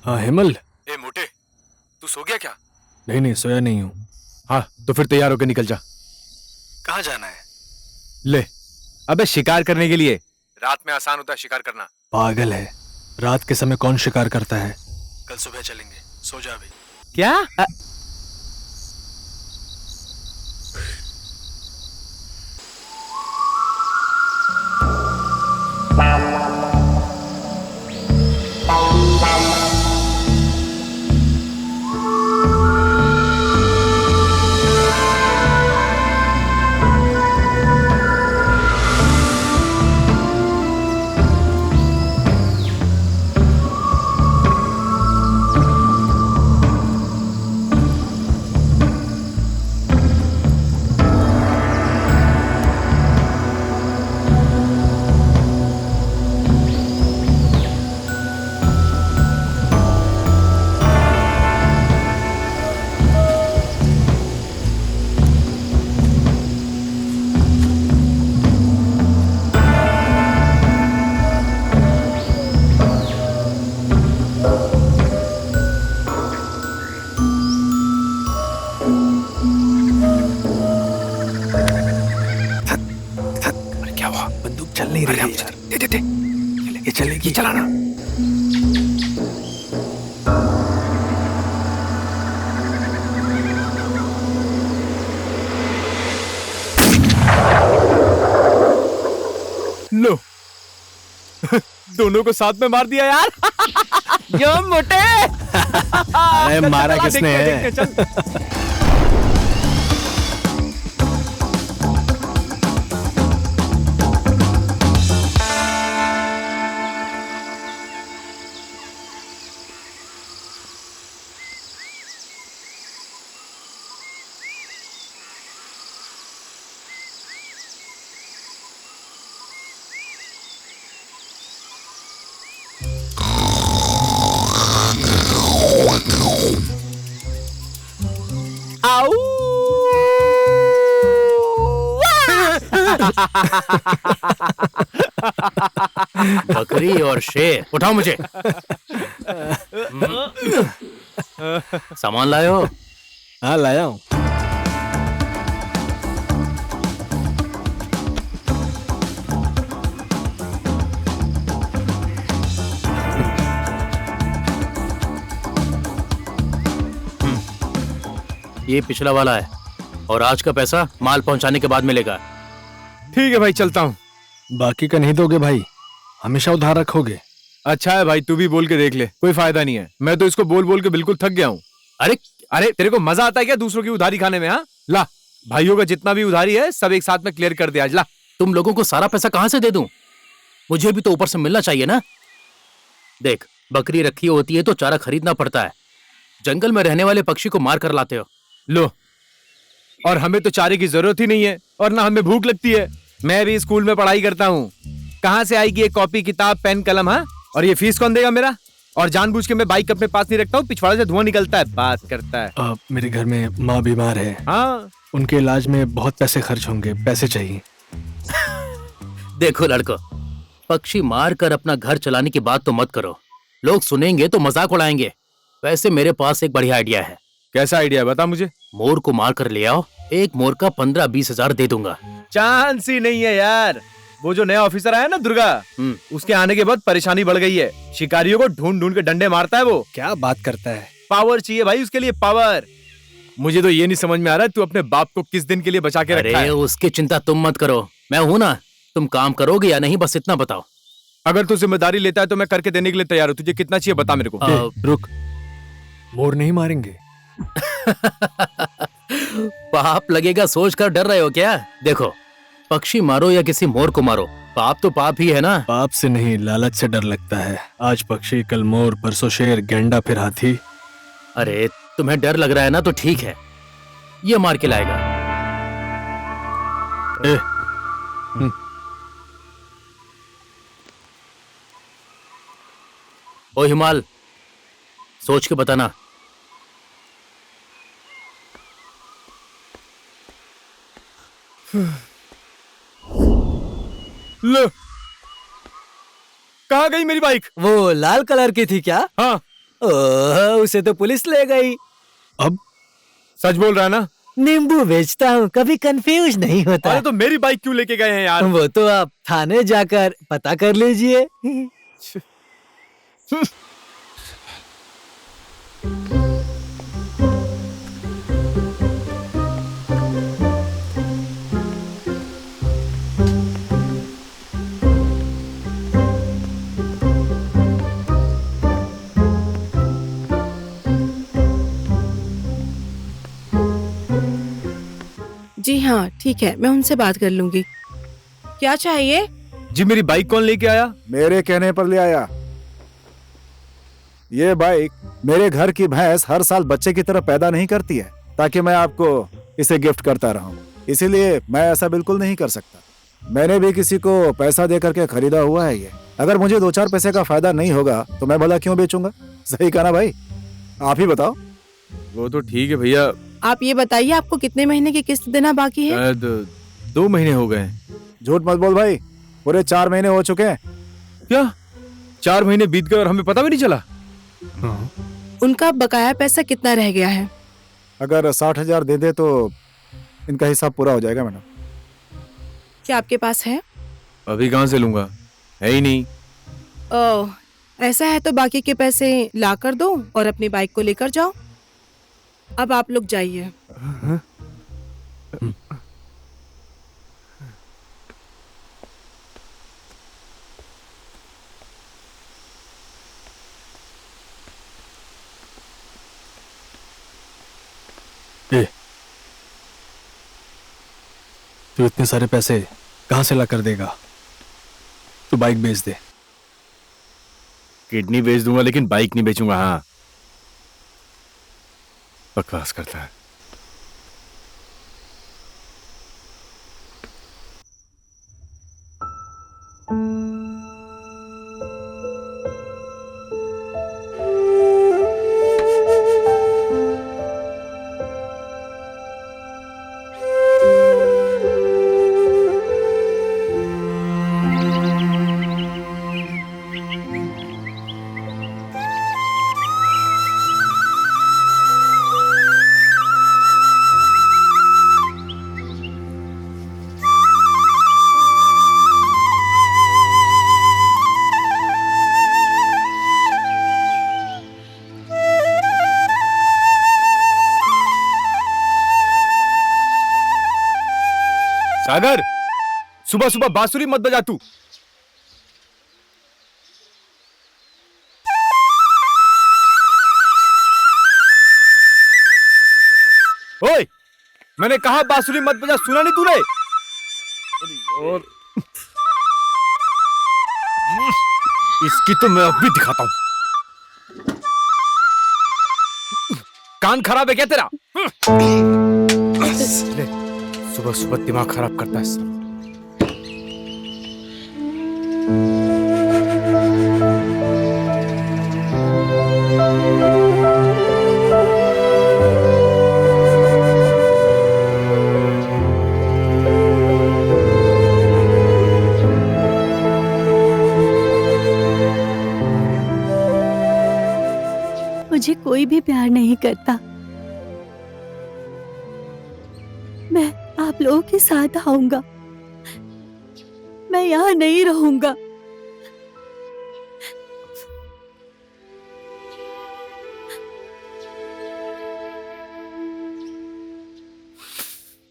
हाँ हेमल। ए मोटे, तू सो गया क्या? नहीं नहीं, सोया नहीं हूँ। हाँ तो फिर तैयार होकर निकल जा। कहाँ जाना है? ले, अबे शिकार करने के लिए। रात में आसान होता है शिकार करना। पागल है, रात के समय कौन शिकार करता है? कल सुबह चलेंगे, सो जा अभी। क्या? चल नहीं रही यार। दे ये चलेगी, चलाना। लो दोनों को साथ में मार दिया यार। यो मोटे। अरे मारा किसने है? बकरी और शेर, उठाओ मुझे। सामान लाए हो? हाँ लाया हूँ। ये पिछला वाला है और आज का पैसा माल पहुंचाने के बाद मिलेगा। ठीक है भाई, चलता हूँ। बाकी का नहीं दोगे भाई? हमेशा उधार रखोगे? अच्छा है भाई, तू भी बोल के देख ले, कोई फायदा नहीं है। मैं तो इसको बोल बोल के बिल्कुल थक गया हूँ। अरे अरे तेरे को मजा आता है क्या दूसरों की उधारी खाने में? हाँ ला, भाइयों का जितना भी उधारी है सब एक साथ में क्लियर कर दे आज। ला। तुम लोगों को सारा पैसा कहां से दे दूं? मुझे भी तो ऊपर से मिलना चाहिए ना। देख, बकरी रखी होती है तो चारा खरीदना पड़ता है, जंगल में रहने वाले पक्षी को मार कर लाते हो। लो, और हमें तो चारे की जरूरत ही नहीं है और ना हमें भूख लगती है। मैं भी स्कूल में पढ़ाई करता हूँ। कहाँ से आएगी ये कॉपी किताब पेन कलम? हाँ, और ये फीस कौन देगा मेरा? और जानबूझ के मैं बाइक अपने पास नहीं रखता हूँ, पिछवाड़े से धुआं निकलता है, बात करता है। मेरे घर में माँ बीमार है। हाँ, उनके इलाज में बहुत पैसे खर्च होंगे, पैसे चाहिए। देखो लड़को, पक्षी मार कर अपना घर चलाने की बात तो मत करो, लोग सुनेंगे तो मजाक उड़ाएंगे। वैसे मेरे पास एक बढ़िया आइडिया है। कैसा आइडिया बता मुझे। मोर को मार कर ले आओ, एक मोर का 15-20 हजार दे दूंगा। चांस ही नहीं है यार। वो जो नया ऑफिसर आया ना दुर्गा, उसके आने के बाद परेशानी बढ़ गई है। शिकारियों को ढूंढ ढूंढ के डंडे मारता है वो। क्या बात करता है? पावर चाहिए भाई उसके लिए, पावर। मुझे तो ये नहीं समझ में आ रहा है तू अपने बाप को किस दिन के लिए बचा के रखा है। उसकी चिंता तुम मत करो, मैं हूं ना। तुम काम करोगे या नहीं, बस इतना बताओ। अगर तू जिम्मेदारी लेता है तो मैं करके देने के लिए तैयार हूँ। तुझे कितना चाहिए बता मेरे को। रुक, मोर नहीं मारेंगे। पाप लगेगा सोच कर डर रहे हो क्या? देखो, पक्षी मारो या किसी मोर को मारो, पाप तो पाप ही है ना। पाप से नहीं, लालच से डर लगता है। आज पक्षी, कल मोर, परसों शेर, गेंडा, फिर हाथी। अरे तुम्हें डर लग रहा है ना, तो ठीक है, ये मार के लाएगा। ओ हिमाल, सोच के बताना। लो, कहाँ गई मेरी बाइक? वो लाल कलर की थी क्या? हाँ। उसे तो पुलिस ले गई। अब सच बोल रहा है ना? नींबू बेचता हूँ, कभी कंफ्यूज नहीं होता। अरे तो मेरी बाइक क्यों लेके गए हैं यार? वो तो आप थाने जाकर पता कर लीजिए। जी हाँ, ठीक है, मैं उनसे बात कर लूंगी। क्या चाहिए? जी मेरी बाइक कौन लेके आया? मेरे कहने पर ले आया। ये बाइक मेरे घर की भैंस हर साल बच्चे की तरह पैदा नहीं करती है ताकि मैं आपको इसे गिफ्ट करता रहूं, इसीलिए मैं ऐसा बिल्कुल नहीं कर सकता। मैंने भी किसी को पैसा दे करके खरीदा हुआ है ये। अगर मुझे 2-4 पैसे का फायदा नहीं होगा तो मैं भला क्यों बेचूंगा? सही कहा ना भाई? आप ही बताओ। वो तो ठीक है भैया। आप ये बताइए, आपको कितने महीने की किस्त देना बाकी है? शायद 2 महीने हो गए। झूठ मत बोल भाई, पूरे 4 महीने हो चुके हैं। क्या 4 महीने बीत गए और हमें पता भी नहीं चला? उनका बकाया पैसा कितना रह गया है? अगर 60,000 दे दे तो इनका हिसाब पूरा हो जाएगा मैडम। क्या आपके पास है? अभी कहाँ से लूंगा, है ही नहीं। ओह, ऐसा है तो बाकी के पैसे ला कर दो और अपनी बाइक को लेकर जाओ। अब आप लोग जाइए। तू इतने सारे पैसे कहाँ से ला कर देगा? तू बाइक बेच दे। किडनी बेच दूंगा लेकिन बाइक नहीं बेचूंगा। हाँ, बकवास करता है। सागर, सुबह सुबह बांसुरी मत बजा तू। ओए, मैंने कहा बांसुरी मत बजा, सुना नहीं तूने? और इसकी तो मैं अब भी दिखाता हूं। कान खराब है क्या तेरा? सुबह सुबह दिमाग खराब करता है सब। मुझे कोई भी प्यार नहीं करता। मैं आप लोगों के साथ आऊंगा। मैं यहाँ नहीं रहूंगा।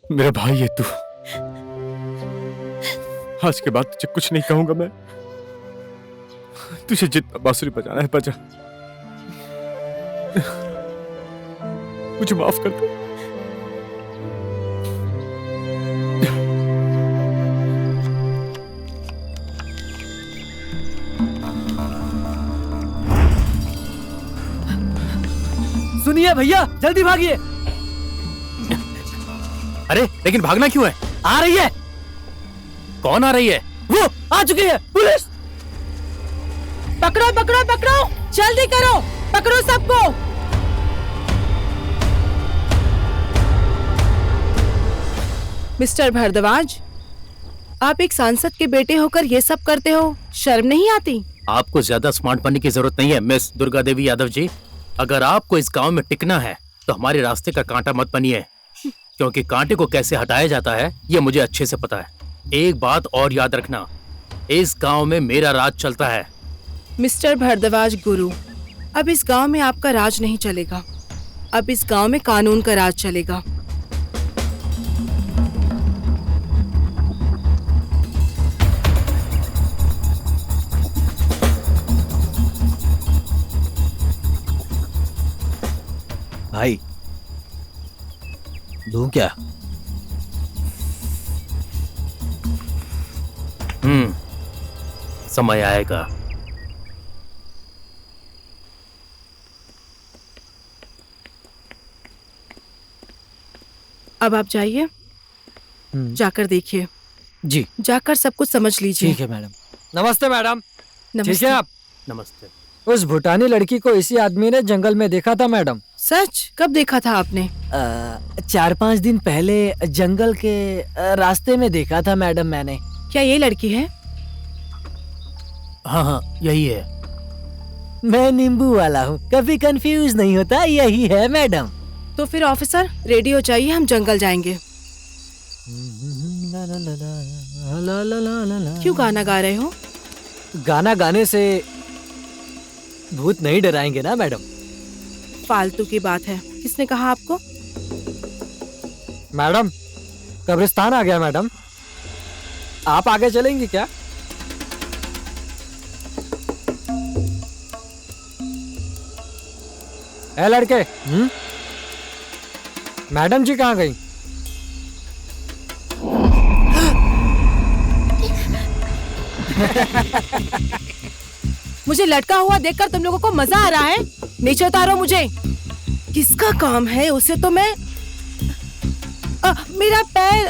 मेरा भाई है तू। आज के बाद तुझे कुछ नहीं कहूंगा मैं। तुझे जितना बांसुरी बजाना है बजा। मुझे माफ कर दो। सुनिए भैया, जल्दी भागिए। अरे लेकिन भागना क्यों है? आ रही है। कौन आ रही है? वो आ चुकी है, पुलिस। पकड़ो पकड़ो पकड़ो, जल्दी करो, पकड़ो सबको। मिस्टर भारद्वाज, आप एक सांसद के बेटे होकर ये सब करते हो, शर्म नहीं आती? आपको ज्यादा स्मार्ट बनने की जरूरत नहीं है मिस दुर्गा देवी यादव जी। अगर आपको इस गांव में टिकना है तो हमारे रास्ते का कांटा मत बनिए, क्योंकि कांटे को कैसे हटाया जाता है ये मुझे अच्छे से पता है। एक बात और याद रखना, इस गांव में मेरा राज चलता है। मिस्टर भारद्वाज गुरु, अब इस गांव में आपका राज नहीं चलेगा। अब इस गांव में कानून का राज चलेगा। भाई दूं क्या? समय आएगा। अब आप जाइए, जाकर देखिए। जी जाकर सब कुछ समझ लीजिए। ठीक है मैडम। नमस्ते मैडम। ठीक नमस्ते। है आप? नमस्ते। उस भूटानी लड़की को इसी आदमी ने जंगल में देखा था मैडम। सच? कब देखा था आपने? 4-5 दिन पहले जंगल के रास्ते में देखा था मैडम मैंने। क्या ये लड़की है? हाँ हाँ यही है। मैं नींबू वाला हूँ, कभी कंफ्यूज नहीं होता, यही है मैडम। तो फिर ऑफिसर रेडी हो जाइए, हम जंगल जाएंगे। क्यों गाना गा रहे हो? गाना गाने से भूत नहीं डराएंगे ना मैडम। फालतू की बात है, किसने कहा आपको? मैडम कब्रिस्तान आ गया मैडम, आप आगे चलेंगी क्या? ए लड़के, मैडम जी कहाँ गई? मुझे लटका हुआ देखकर तुम लोगों को मजा आ रहा है? नीचे उतारो मुझे। किसका काम है उसे तो मैं मेरा पैर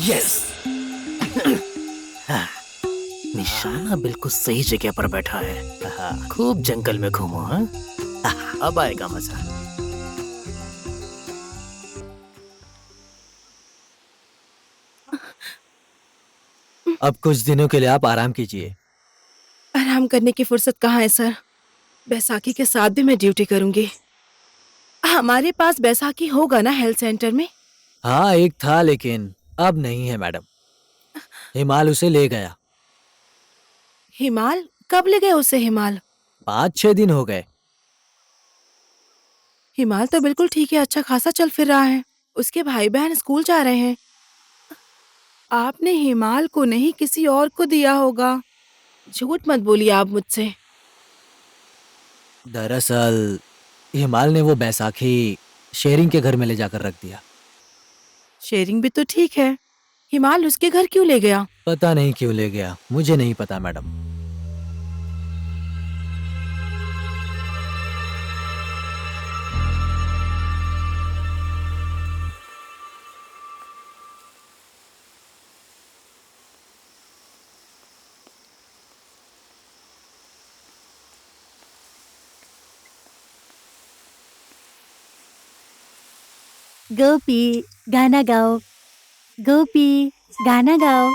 यस। निशाना बिल्कुल सही जगह पर बैठा है। खूब जंगल में घूमो। हाँ अब आएगा मजा। अब कुछ दिनों के लिए आप आराम कीजिए। आराम करने की फुर्सत कहाँ है सर? बैसाखी के साथ भी मैं ड्यूटी करूंगी। हमारे पास बैसाखी होगा ना हेल्थ सेंटर में? हाँ एक था, लेकिन अब नहीं है मैडम। हिमाल उसे ले गया। हिमाल? कब ले गए उसे हिमाल? 5-6 दिन हो गए। हिमाल तो बिल्कुल ठीक है, अच्छा खासा चल फिर रहा है। उसके भाई बहन स्कूल जा रहे हैं। आपने हिमाल को नहीं किसी और को दिया होगा। झूठ मत बोलिए आप मुझसे। दरअसल हिमाल ने वो बैसाखी शेरिंग के घर में ले जाकर रख दिया। शेरिंग भी तो ठीक है, हिमाल उसके घर क्यों ले गया? पता नहीं क्यों ले गया, मुझे नहीं पता मैडम। गोपी गाना गाओ, गोपी गाना गाओ।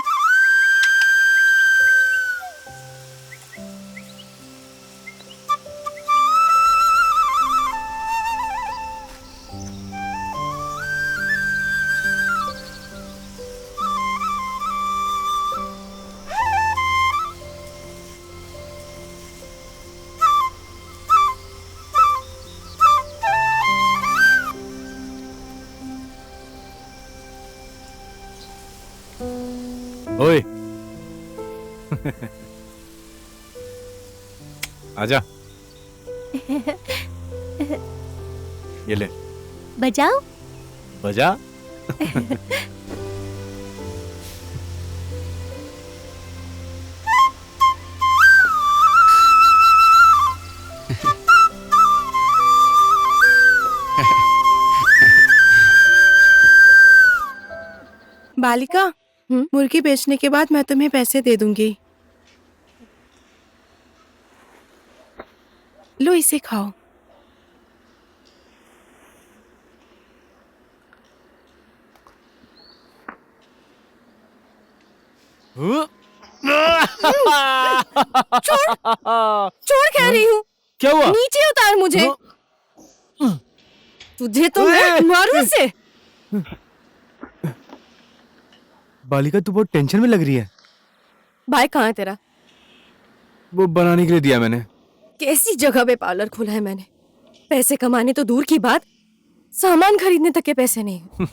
ओए आजा, ये ले बजाओ। बजा। बालिका, मुर्गी बेचने के बाद मैं तुम्हें पैसे दे दूंगी। लो इसे खाओ। छोड़ कह रही हूँ। क्या हुआ? नीचे उतार मुझे। तुझे तो मैं मारूं से। बालिका, तू बहुत टेंशन में लग रही है। भाई कहाँ है तेरा? वो बनाने के लिए दिया मैंने। कैसी जगह पे पार्लर खोला है मैंने। पैसे कमाने तो दूर की बात, सामान खरीदने तक के पैसे नहीं।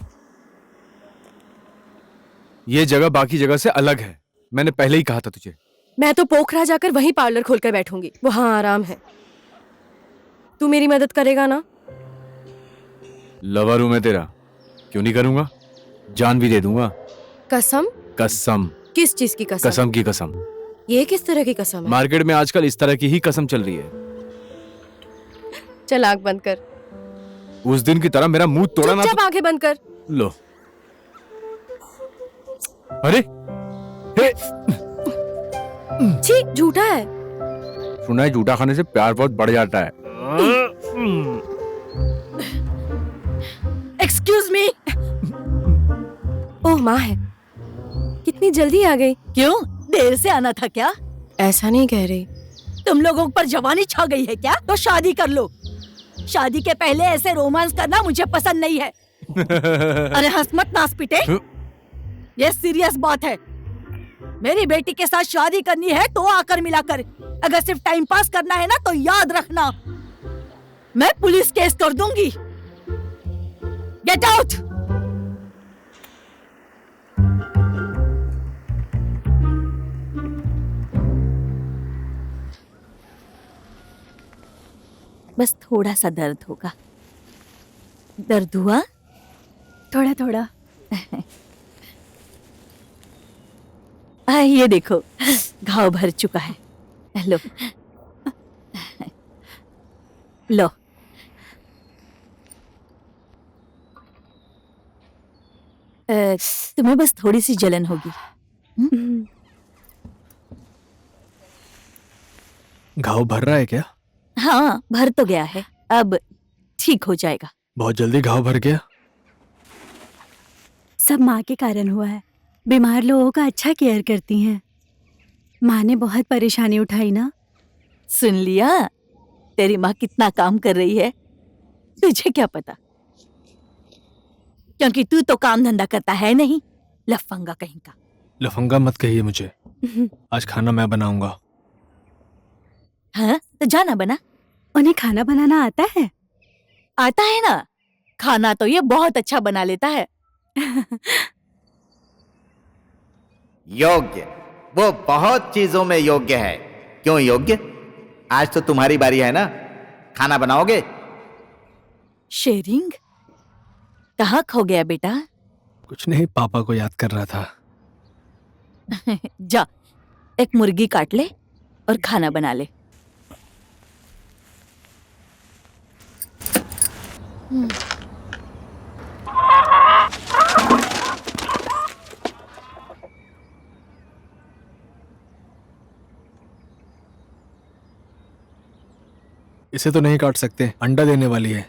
ये जगह बाकी जगह से अलग है, मैंने पहले ही कहा था तुझे। मैं तो पोखरा जाकर वहीं पार्लर खोलकर बैठूंगी, वहां आराम है। तू मेरी मदद करेगा ना? लवर हूं मैं तेरा, क्यों नहीं करूंगा? जान भी दे दूंगा। कसम? कसम। किस चीज की कसम? कसम की कसम। ये किस तरह की कसम है? मार्केट में आजकल इस तरह की ही कसम चल रही है। चल आंख बंद कर। उस दिन की तरह मेरा मुंह तोड़ा ना चुपचाप आंखें बंद कर। लो। अरे हे! छी, झूठा है। सुना है झूठा खाने से प्यार बहुत बढ़ जाता है। Excuse me. ओह माँ है, कितनी जल्दी आ गई। क्यों, देर से आना था क्या? ऐसा नहीं कह रही। तुम लोगों पर जवानी छा गई है क्या? तो शादी कर लो। शादी के पहले ऐसे रोमांस करना मुझे पसंद नहीं है। अरे हंस मत, नास पिटे। ये सीरियस बात है। मेरी बेटी के साथ शादी करनी है तो आकर मिला कर। अगर सिर्फ टाइम पास करना है ना तो याद रखना, मैं पुलिस केस कर दूंगी। Get out. बस थोड़ा सा दर्द होगा। दर्द हुआ? थोड़ा थोड़ा। ये देखो, घाव भर चुका है। लो लो। तुम्हें बस थोड़ी सी जलन होगी। घाव भर रहा है क्या? हाँ, भर तो गया है, अब ठीक हो जाएगा। बहुत जल्दी घाव भर गया। सब माँ के कारण हुआ है। बीमार लोगों का अच्छा केयर करती हैं। माँ ने बहुत परेशानी उठाई ना। सुन लिया? तेरी माँ कितना काम कर रही है, तुझे क्या पता? क्योंकि तू तो काम धंधा करता है नहीं, लफंगा कहीं का। लफंगा मत कहिए मुझे। आज खाना मैं बनाऊंगा। हाँ, तो जाना बना। उन्हें खाना बनाना आता है? आता है ना, खाना तो ये बहुत अच्छा बना लेता है। योग्य, वो बहुत चीजों में योग्य है। क्यों योग्य? आज तो तुम्हारी बारी है ना, खाना बनाओगे? शेरिंग, कहाँ खो गया बेटा? कुछ नहीं, पापा को याद कर रहा था। जा, एक मुर्गी काट ले और खाना बना ले। इसे तो नहीं काट सकते, अंडा देने वाली है।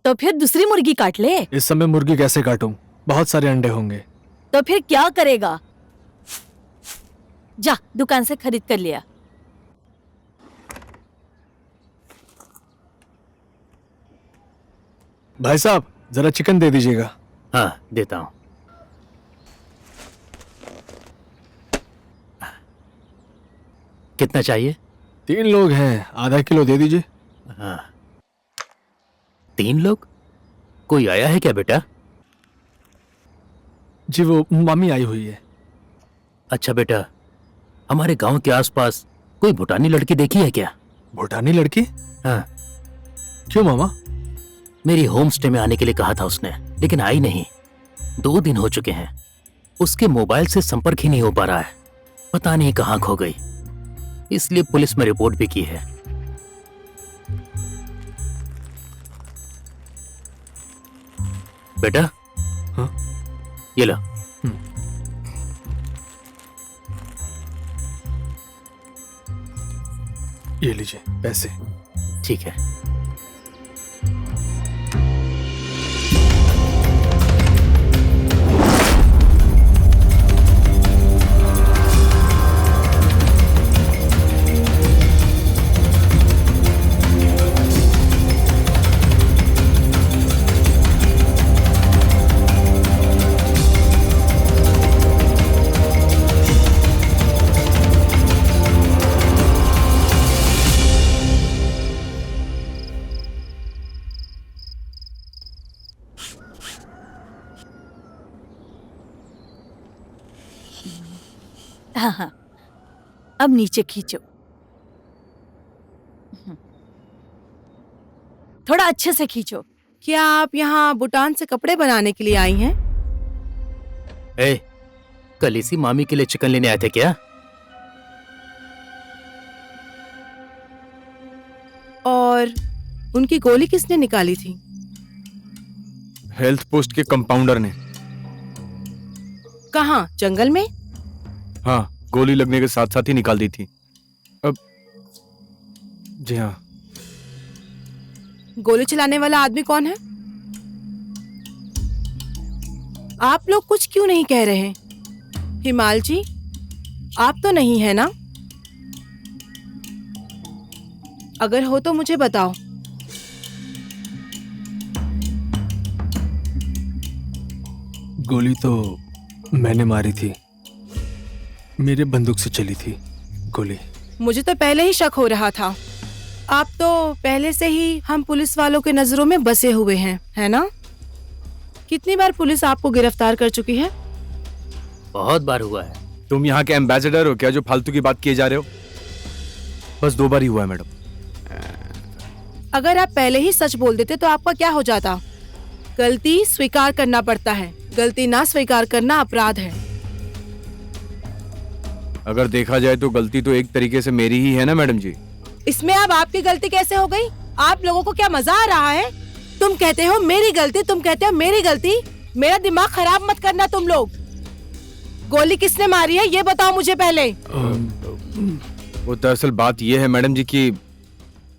तो फिर दूसरी मुर्गी काट ले। इस समय मुर्गी कैसे काटूं? बहुत सारे अंडे होंगे। तो फिर क्या करेगा? जा दुकान से खरीद कर लिया। भाई साहब जरा चिकन दे दीजिएगा। हाँ देता हूँ। कितना चाहिए? 3 लोग हैं, आधा किलो दे दीजिए। हाँ 3 लोग? कोई आया है क्या बेटा? जी वो मामी आई हुई है। अच्छा बेटा, हमारे गांव के आसपास कोई भूटानी लड़की देखी है क्या? भूटानी लड़की? हाँ। क्यों मामा? मेरी होम स्टे में आने के लिए कहा था उसने, लेकिन आई नहीं। 2 दिन हो चुके हैं, उसके मोबाइल से संपर्क ही नहीं हो पा रहा है। पता नहीं कहाँ खो गई, इसलिए पुलिस में रिपोर्ट भी की है। बेटा हाँ? ये लो। ये लीजिए पैसे। ठीक है। हाँ हाँ, अब नीचे खींचो। थोड़ा अच्छे से खींचो। क्या आप यहाँ भूटान से कपड़े बनाने के लिए आई हैं? ए, कल इसी मामी के लिए चिकन लेने आए थे क्या? और उनकी गोली किसने निकाली थी? हेल्थ पोस्ट के कंपाउंडर ने। कहाँ, जंगल में? हाँ, गोली लगने के साथ साथ ही निकाल दी थी। अब जी हाँ। गोली चलाने वाला आदमी कौन है? आप लोग कुछ क्यों नहीं कह रहे? हिमाल जी, आप तो नहीं है ना? अगर हो तो मुझे बताओ। गोली तो मैंने मारी थी, मेरे बंदूक से चली थी गोली। मुझे तो पहले ही शक हो रहा था। आप तो पहले से ही हम पुलिस वालों के नजरों में बसे हुए हैं, है ना? कितनी बार पुलिस आपको गिरफ्तार कर चुकी है? बहुत बार हुआ है। तुम यहाँ के एम्बेसडर हो क्या जो फालतू की बात किए जा रहे हो? बस 2 बार ही हुआ है मैडम। अगर आप पहले ही सच बोल देते तो आपका क्या हो जाता? गलती स्वीकार करना पड़ता है, गलती ना स्वीकार करना अपराध है। अगर देखा जाए तो गलती तो एक तरीके से मेरी ही है ना मैडम जी। इसमें अब आपकी गलती कैसे हो गई? आप लोगों को क्या मजा आ रहा है? तुम कहते हो मेरी गलती, तुम कहते हो मेरी गलती। मेरा दिमाग खराब मत करना तुम लोग। गोली किसने मारी है ये बताओ मुझे पहले। वो दरअसल बात ये है मैडम जी कि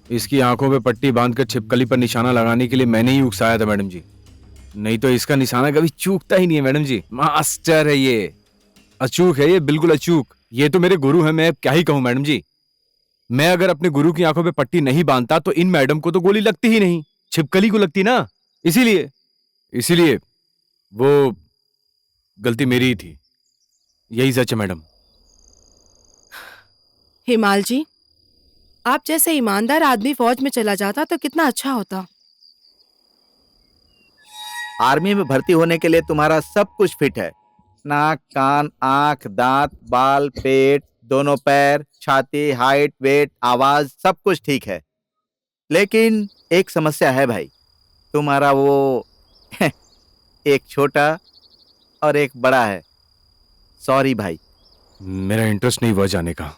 इसकी आंखों पे पट्टी बांधकर छिपकली पर निशाना लगाने के लिए मैंने ही उकसाया था मैडम जी। नहीं तो इसका निशाना कभी चूकता ही नहीं है मैडम जी। मास्टर है ये, अचूक है ये, बिल्कुल अचूक। ये तो मेरे गुरु है, मैं क्या ही कहूँ मैडम जी। मैं अगर अपने गुरु की आंखों पे पट्टी नहीं बांधता तो इन मैडम को तो गोली लगती ही नहीं, छिपकली को लगती ना। इसीलिए वो गलती मेरी ही थी। यही सच है मैडम। हिमाल जी, आप जैसे ईमानदार आदमी फौज में चला जाता तो कितना अच्छा होता। आर्मी में भर्ती होने के लिए तुम्हारा सब कुछ फिट है। नाक, कान, आंख, दांत, बाल, पेट, दोनों पैर, छाती, हाइट, वेट, आवाज, सब कुछ ठीक है। लेकिन एक समस्या है भाई, तुम्हारा वो एक छोटा और एक बड़ा है। सॉरी भाई। मेरा इंटरेस्ट नहीं हुआ जाने का।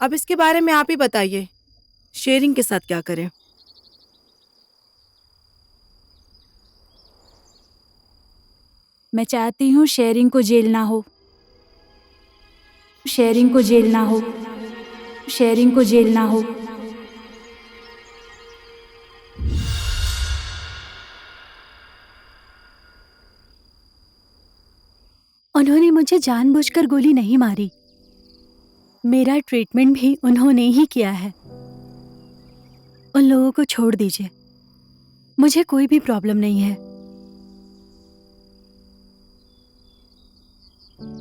अब इसके बारे में आप ही बताइए, शेरिंग के साथ क्या करें? मैं चाहती हूँ शेरिंग को जेल ना हो, शेरिंग को जेल ना हो, शेरिंग को जेल ना हो। उन्होंने मुझे जानबूझकर गोली नहीं मारी। मेरा ट्रीटमेंट भी उन्होंने ही किया है। उन लोगों को छोड़ दीजिए, मुझे कोई भी प्रॉब्लम नहीं है।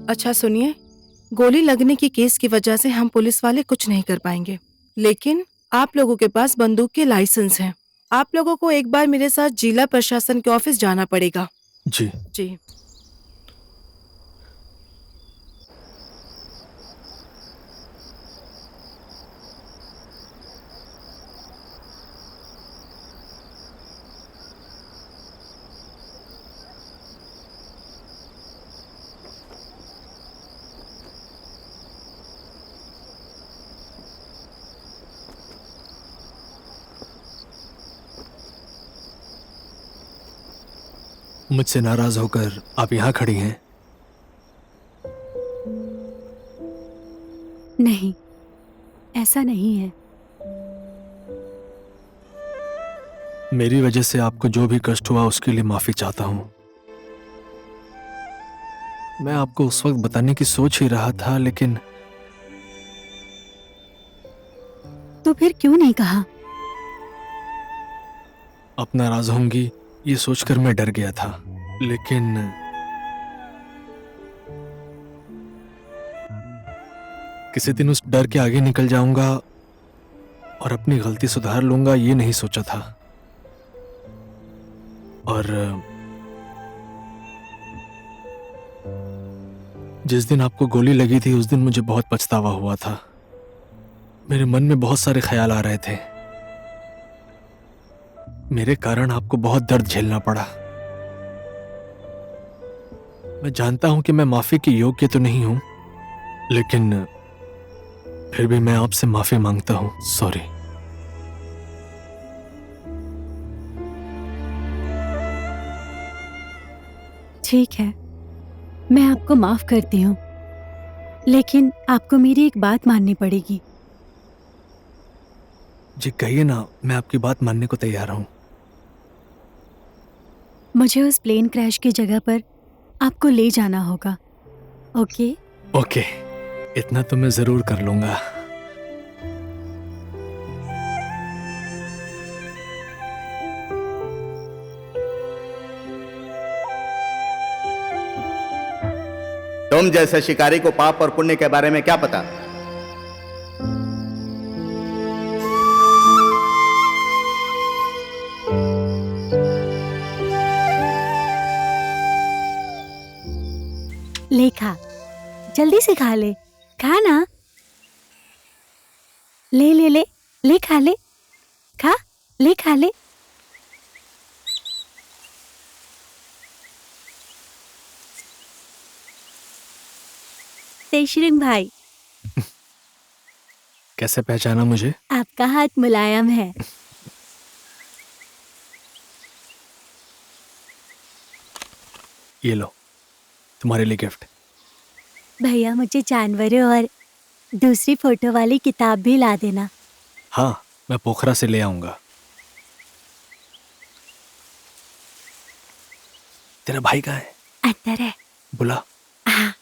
अच्छा सुनिए, गोली लगने की केस की वजह से हम पुलिस वाले कुछ नहीं कर पाएंगे, लेकिन आप लोगों के पास बंदूक के लाइसेंस हैं। आप लोगों को एक बार मेरे साथ जिला प्रशासन के ऑफिस जाना पड़ेगा। जी। जी। मुझसे नाराज होकर आप यहाँ खड़ी हैं? नहीं, ऐसा नहीं है। मेरी वजह से आपको जो भी कष्ट हुआ उसके लिए माफी चाहता हूं। मैं आपको उस वक्त बताने की सोच ही रहा था, लेकिन तो फिर क्यों नहीं कहा? आप नाराज होंगी ये सोचकर मैं डर गया था, लेकिन किसी दिन उस डर के आगे निकल जाऊंगा और अपनी गलती सुधार लूंगा, ये नहीं सोचा था। और जिस दिन आपको गोली लगी थी उस दिन मुझे बहुत पछतावा हुआ था। मेरे मन में बहुत सारे ख्याल आ रहे थे। मेरे कारण आपको बहुत दर्द झेलना पड़ा। मैं जानता हूं कि मैं माफी के योग्य तो नहीं हूं, लेकिन फिर भी मैं आपसे माफी मांगता हूं। सॉरी। ठीक है, मैं आपको माफ करती हूँ, लेकिन आपको मेरी एक बात माननी पड़ेगी। जी कहिए ना, मैं आपकी बात मानने को तैयार हूं। मुझे उस प्लेन क्रैश की जगह पर आपको ले जाना होगा। ओके? ओके, इतना तो मैं जरूर कर लूंगा। तुम जैसे शिकारी को पाप और पुण्य के बारे में क्या पता? ले खा, जल्दी से खा ले। खा ना। ले ले ले ले, खा ले। खा ले, खा ले। तेशरिंग भाई, कैसे पहचाना मुझे? आपका हाथ मुलायम है। ये लो, तुम्हारे लिए गिफ्ट। भैया मुझे जानवरों और दूसरी फोटो वाली किताब भी ला देना। हाँ, मैं पोखरा से ले आऊंगा। तेरा भाई कहाँ है? अंदर है। बुला। हाँ।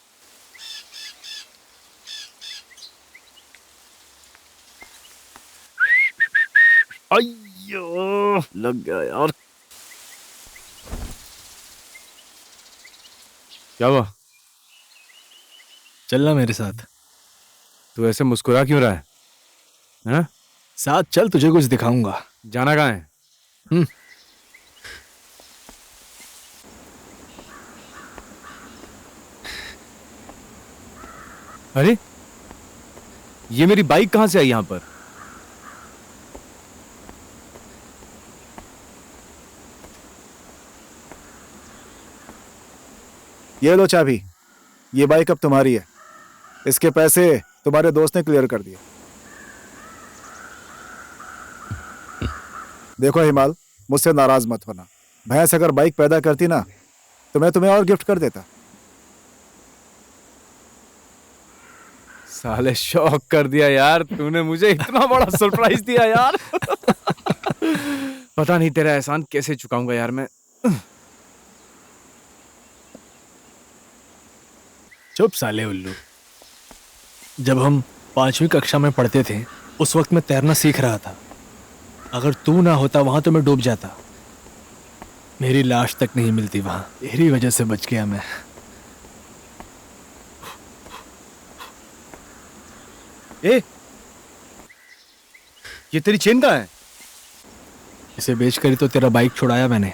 अय्यो, लग गया यार। क्या हुआ? चलना मेरे साथ। तू ऐसे मुस्कुरा क्यों रहा है? हाँ? साथ चल, तुझे कुछ दिखाऊंगा। जाना कहाँ है? अरे, ये मेरी बाइक कहाँ से आई यहाँ पर? ये लो चाबी। ये बाइक अब तुम्हारी है। इसके पैसे तुम्हारे दोस्त ने क्लियर कर दिए। देखो हिमाल, मुझसे नाराज मत होना। भैंस अगर बाइक पैदा करती ना तो मैं तुम्हें और गिफ्ट कर देता। साले शॉक कर दिया यार तूने मुझे, इतना बड़ा सरप्राइज दिया यार। पता नहीं तेरा एहसान कैसे चुकाऊंगा यार मैं। चुप साले उल्लू। जब हम 5वीं कक्षा में पढ़ते थे उस वक्त मैं तैरना सीख रहा था। अगर तू ना होता वहां तो मैं डूब जाता। मेरी लाश तक नहीं मिलती वहां। तेरी वजह से बच गया मैं। ए, ये तेरी चेन कहाँ है? इसे बेचकर ही तो तेरा बाइक छुड़ाया मैंने।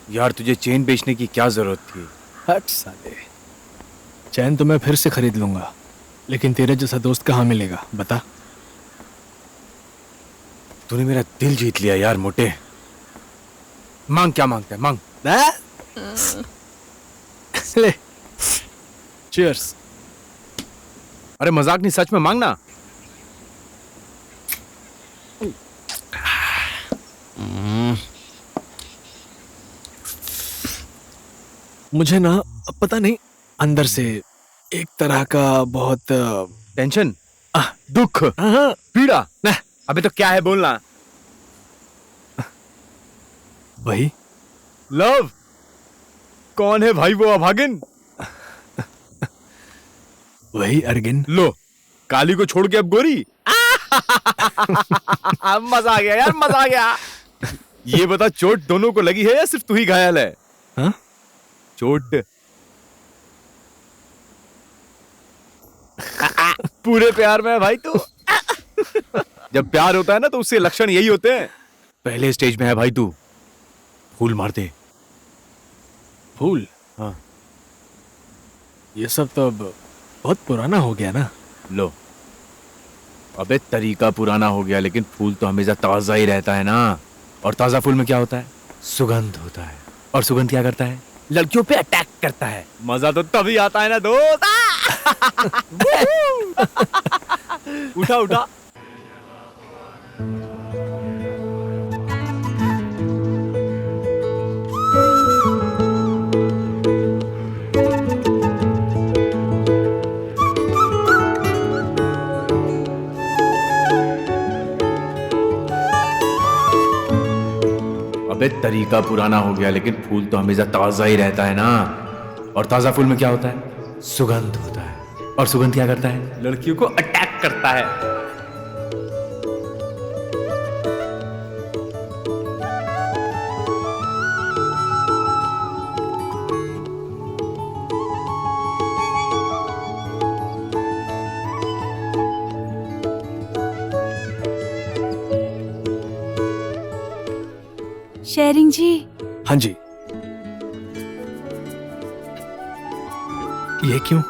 यार तुझे चेन बेचने की क्या जरूरत थी? हट साले। चैन तो मैं फिर से खरीद लूंगा, लेकिन तेरे जैसा दोस्त कहाँ मिलेगा बता। तूने मेरा दिल जीत लिया यार मोटे। मांग, क्या मांगता है मांग। ले चीयर्स। अरे मजाक नहीं, सच में मांगना। मुझे ना पता नहीं अंदर से एक तरह का बहुत टेंशन, दुख, पीड़ा। अबे तो क्या है बोलना। वही लव। कौन है भाई वो अभागिन? वही अर्गिन। लो, काली को छोड़ के अब गोरी। मजा आ गया यार, मजा आ गया। ये बता, चोट दोनों को लगी है या सिर्फ तू ही घायल है? हाँ? चोट पूरे प्यार में है भाई तू। जब प्यार होता है ना तो उसके लक्षण यही होते हैं। पहले स्टेज में है भाई तू। फूल मार दे। फूल? हाँ। ये सब तो अब बहुत पुराना हो गया ना। लो, अबे तरीका पुराना हो गया, लेकिन फूल तो हमेशा ताजा ही रहता है ना। और ताजा फूल में क्या होता है? सुगंध होता है। और सुगंध क्या करता है? लड़कियों पे अटैक करता है। मजा तो तभी आता है ना दोस्त। उठा उठा। अबे तरीका पुराना हो गया, लेकिन फूल तो हमेशा ताजा ही रहता है ना। और ताजा फूल में क्या होता है? सुगंध होता है। और सुगंध क्या करता है? लड़कियों को अटैक करता है। शेरिंग जी। हाँ जी। ये क्यों?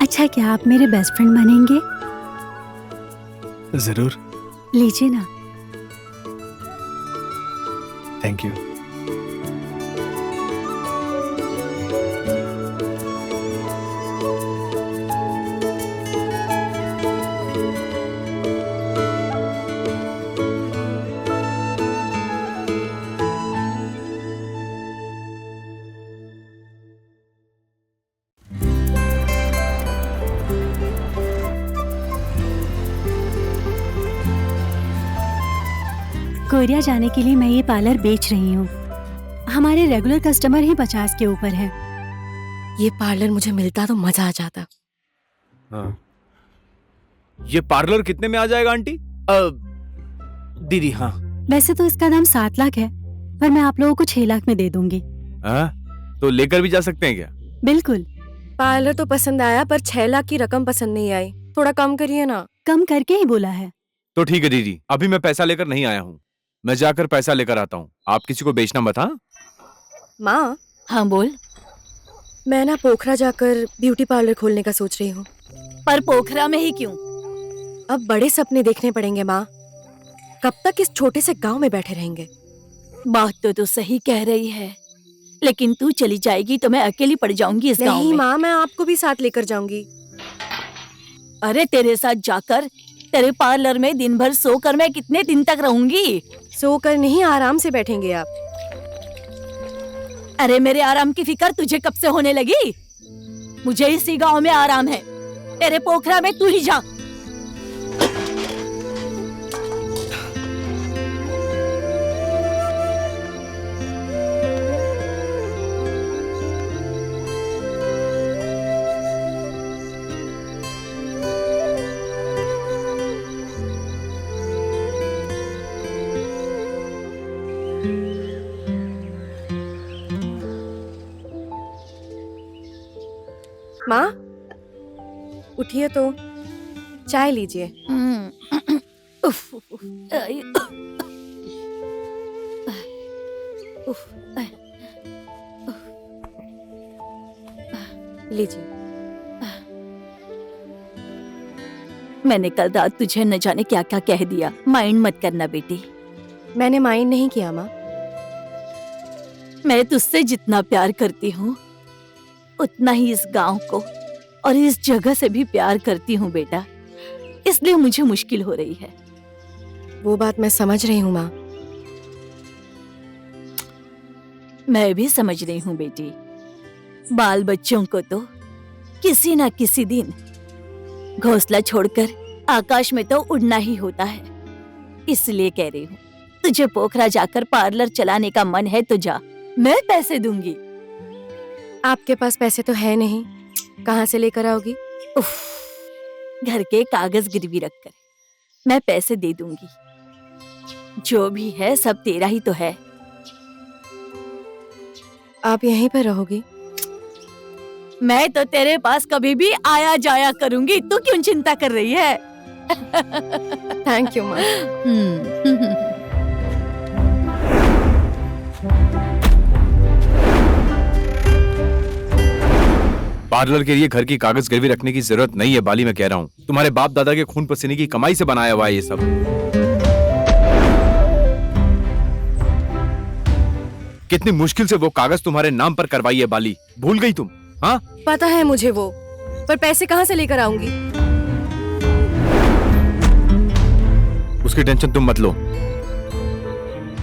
अच्छा, क्या आप मेरे बेस्ट फ्रेंड बनेंगे? जरूर। लीजिए ना। Thank you. कोरिया जाने के लिए मैं ये पार्लर बेच रही हूँ। हमारे रेगुलर कस्टमर ही 50 के ऊपर है। ये पार्लर मुझे मिलता तो मजा आ जाता। हाँ। ये पार्लर कितने में आ जाएगा आंटी? दीदी हाँ। वैसे तो इसका दाम 7 लाख है, पर मैं आप लोगों को 6 लाख में दे दूंगी। तो लेकर भी जा सकते हैं क्या? बिल्कुल। पार्लर तो पसंद आया, पर 6 लाख की रकम पसंद नहीं आई। थोड़ा कम करिए ना। कम करके ही बोला है। तो ठीक है दीदी, अभी मैं पैसा लेकर नहीं आया हूँ। मैं जाकर पैसा लेकर आता हूँ। आप किसी को बेचना मत। हाँ माँ। हाँ बोल। मैं ना पोखरा जाकर ब्यूटी पार्लर खोलने का सोच रही हूँ। पर पोखरा में ही क्यों? अब बड़े सपने देखने पड़ेंगे माँ। कब तक इस छोटे से गांव में बैठे रहेंगे? बात तो तू सही कह रही है, लेकिन तू चली जाएगी तो मैं अकेली पड़ जाऊंगी इस गांव में। नहीं माँ, मैं आपको भी साथ लेकर जाऊंगी। अरे तेरे साथ जाकर तेरे पार्लर में दिन भर सोकर मैं कितने दिन तक रहूंगी? सोकर नहीं, आराम से बैठेंगे आप। अरे मेरे आराम की फिक्र तुझे कब से होने लगी? मुझे इसी गांव में आराम है। तेरे पोखरा में तू ही जा। माँ, उठिए तो, चाय लीजिए। उफ, उफ, आई, उफ, आई, लीजिए। मैंने कल रात तुझे न जाने क्या क्या कह दिया। माइंड मत करना बेटी। मैंने माइंड नहीं किया माँ। मैं तुझसे जितना प्यार करती हूँ उतना ही इस गांव को और इस जगह से भी प्यार करती हूँ बेटा। इसलिए मुझे मुश्किल हो रही है। वो बात मैं समझ रही हूँ माँ। मैं भी समझ रही हूँ बेटी। बाल बच्चों को तो किसी ना किसी दिन घोंसला छोड़कर आकाश में तो उड़ना ही होता है। इसलिए कह रही हूँ, तुझे पोखरा जाकर पार्लर चलाने का मन है तो जा, मैं पैसे दूंगी। आपके पास पैसे तो है नहीं, कहाँ से लेकर आओगी? उफ, घर के कागज गिरवी रखकर मैं पैसे दे दूंगी। जो भी है सब तेरा ही तो है। आप यहीं पर रहोगी? मैं तो तेरे पास कभी भी आया जाया करूंगी। तू क्यों चिंता कर रही है? थैंक यू माँ। पार्लर के लिए घर की कागज गिरवी रखने की जरूरत नहीं है बाली, मैं कह रहा हूँ। तुम्हारे बाप दादा के खून पसीने की कमाई से बनाया हुआ है ये सब। कितनी मुश्किल से वो कागज तुम्हारे नाम पर करवाई है बाली, भूल गई तुम? हाँ, पता है मुझे वो, पर पैसे कहाँ से लेकर आऊंगी? उसकी टेंशन तुम मत लो,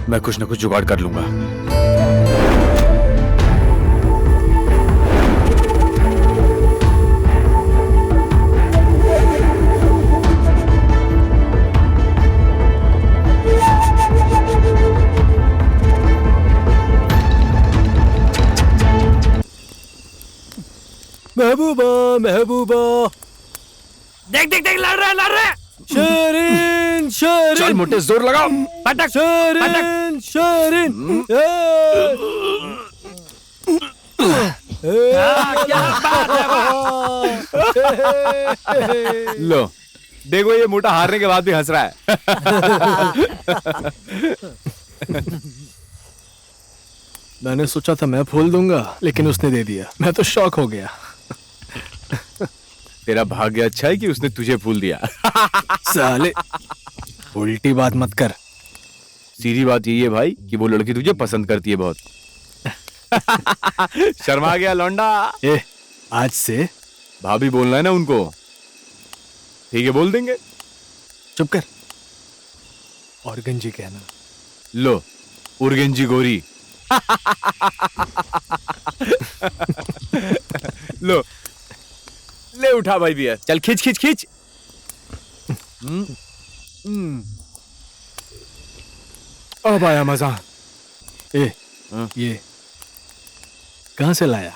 मैं कुछ न कुछ जुगाड़ कर लूंगा। महबूबा, महबूबा, देख देख देख, लड़ रहा है। शरीन, शरीन, चल मोटे, जोर लगाओ। पटक शरीन, शरीन। क्या बात है? लो देखो, ये मोटा हारने के बाद भी हंस रहा है। मैंने सोचा था मैं फूल दूंगा, लेकिन उसने दे दिया। मैं तो शॉक हो गया। तेरा भाग्य अच्छा है कि उसने तुझे फूल दिया। साले, उल्टी बात मत कर। सीधी बात यही है भाई कि वो लड़की तुझे पसंद करती है बहुत। शर्मा गया लौंडा। ए, आज से भाभी बोलना है ना उनको। ठीक है, बोल देंगे। चुप कर। और गंजी कहना। लो, उर्गेंजी गोरी। लो, ले उठा भाई बियर, चल खींच खींच खींच। अब आया मजा। ए, ये कहां से लाया?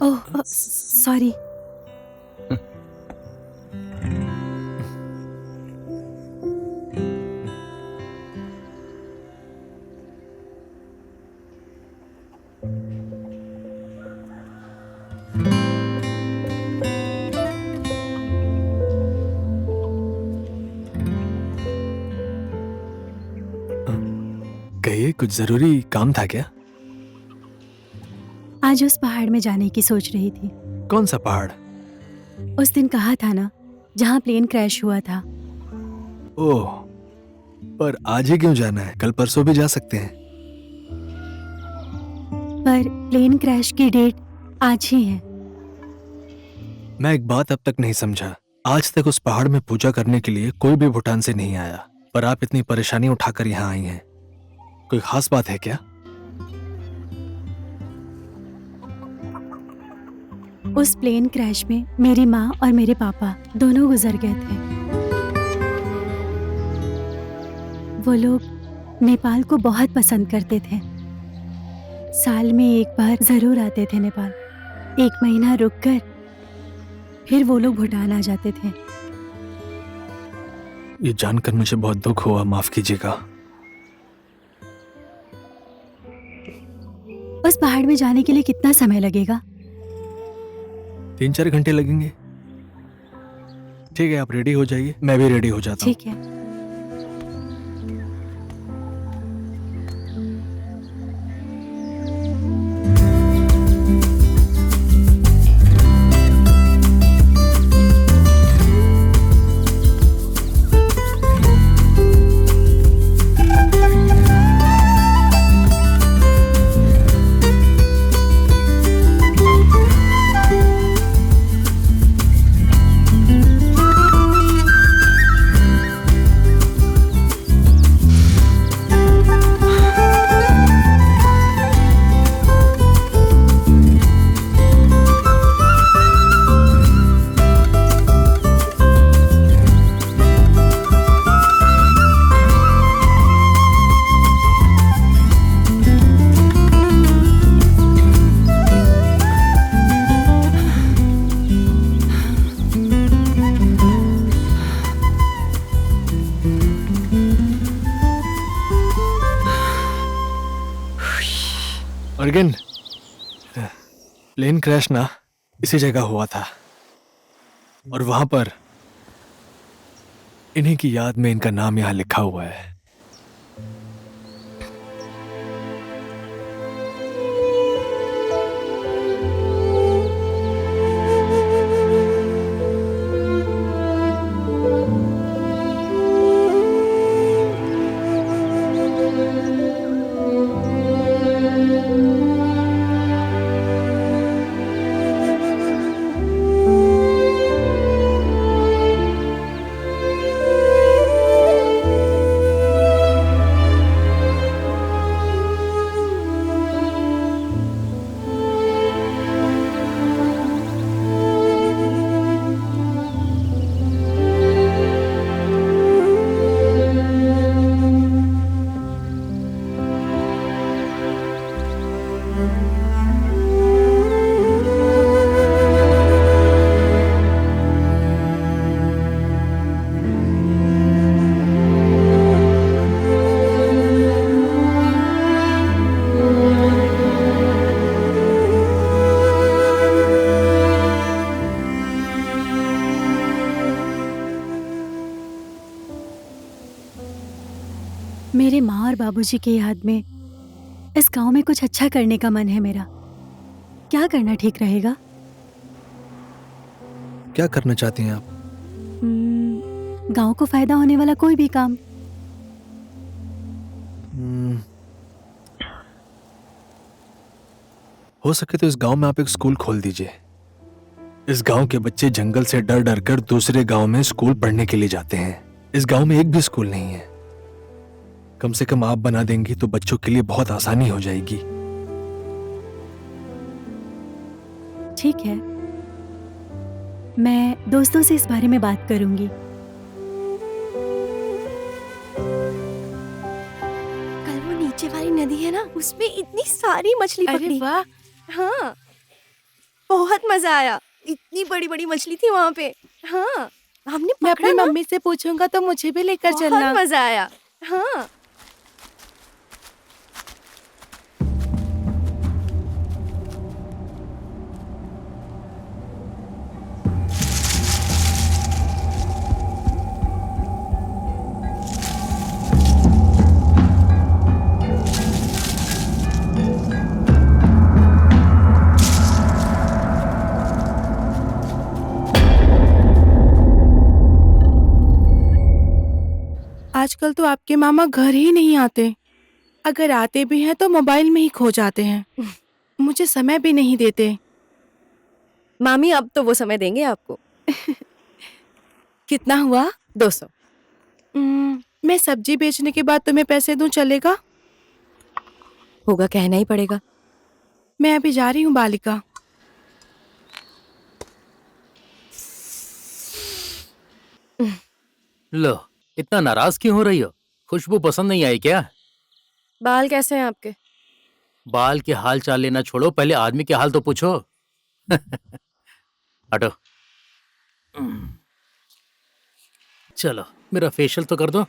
ओह, सॉरी। कहिए, कुछ जरूरी काम था क्या? आज उस पहाड़ में जाने की सोच रही थी। कौन सा पहाड़? उस दिन कहा था ना, जहाँ प्लेन क्रैश हुआ था। ओह, पर आज ही क्यों जाना है? कल परसों भी जा सकते हैं। पर प्लेन क्रैश की डेट आज ही है। मैं एक बात अब तक नहीं समझा। आज तक उस पहाड़ में पूजा करने के लिए कोई भी भूटान से नहीं आया, पर आप इतनी परेशानी उठाकर यहाँ आई हैं। कोई खास बात है क्या? उस प्लेन क्रैश में मेरी माँ और मेरे पापा दोनों गुजर गए थे। वो लोग नेपाल को बहुत पसंद करते थे। साल में एक बार जरूर आते थे नेपाल। 1 महीना रुककर फिर वो लोग भूटान आ जाते थे। ये जानकर मुझे बहुत दुख हुआ, माफ कीजिएगा। उस पहाड़ में जाने के लिए कितना समय लगेगा? 3-4 घंटे लगेंगे। ठीक है, आप रेडी हो जाइए, मैं भी रेडी हो जाता हूँ। ठीक है। अर्गेन, प्लेन क्रैश ना इसी जगह हुआ था, और वहां पर इन्हीं की याद में इनका नाम यहां लिखा हुआ है। मेरे माँ और बाबूजी के याद में इस गांव में कुछ अच्छा करने का मन है मेरा। क्या करना ठीक रहेगा? क्या करना चाहती हैं आप? गांव को फायदा होने वाला कोई भी काम। हो सके तो इस गांव में आप एक स्कूल खोल दीजिए। इस गांव के बच्चे जंगल से डर डर कर दूसरे गांव में स्कूल पढ़ने के लिए जाते हैं। इस गांव में एक भी स्कूल नहीं है। कम से कम आप बना देंगी तो बच्चों के लिए बहुत आसानी हो जाएगी। ठीक है, मैं दोस्तों से इस बारे में बात करूंगी। कल वो नीचे वाली नदी है ना, उसमें इतनी सारी मछली अरे पकड़ी। वाह, हाँ, बहुत मजा आया। इतनी बड़ी बड़ी मछली थी वहाँ पे। हाँ, हमने मैं पकड़ा अपनी ना, मम्मी से पूछूंगा तो मुझे भी लेकर चलना। बहुत मजा आया। हाँ, आजकल तो आपके मामा घर ही नहीं आते। अगर आते भी हैं तो मोबाइल में ही खो जाते हैं। मुझे समय भी नहीं देते। मामी अब तो वो समय देंगे आपको। कितना हुआ? 200। मैं सब्जी बेचने के बाद तुम्हें पैसे दूं, चलेगा? होगा, कहना ही पड़ेगा। मैं अभी जा रही हूँ बालिका। लो, इतना नाराज क्यों हो रही हो? खुशबू पसंद नहीं आई क्या? बाल कैसे हैं आपके? बाल के हाल चाल लेना छोड़ो, पहले आदमी के हाल तो पूछो। हटो। चलो मेरा फेशियल तो कर दो।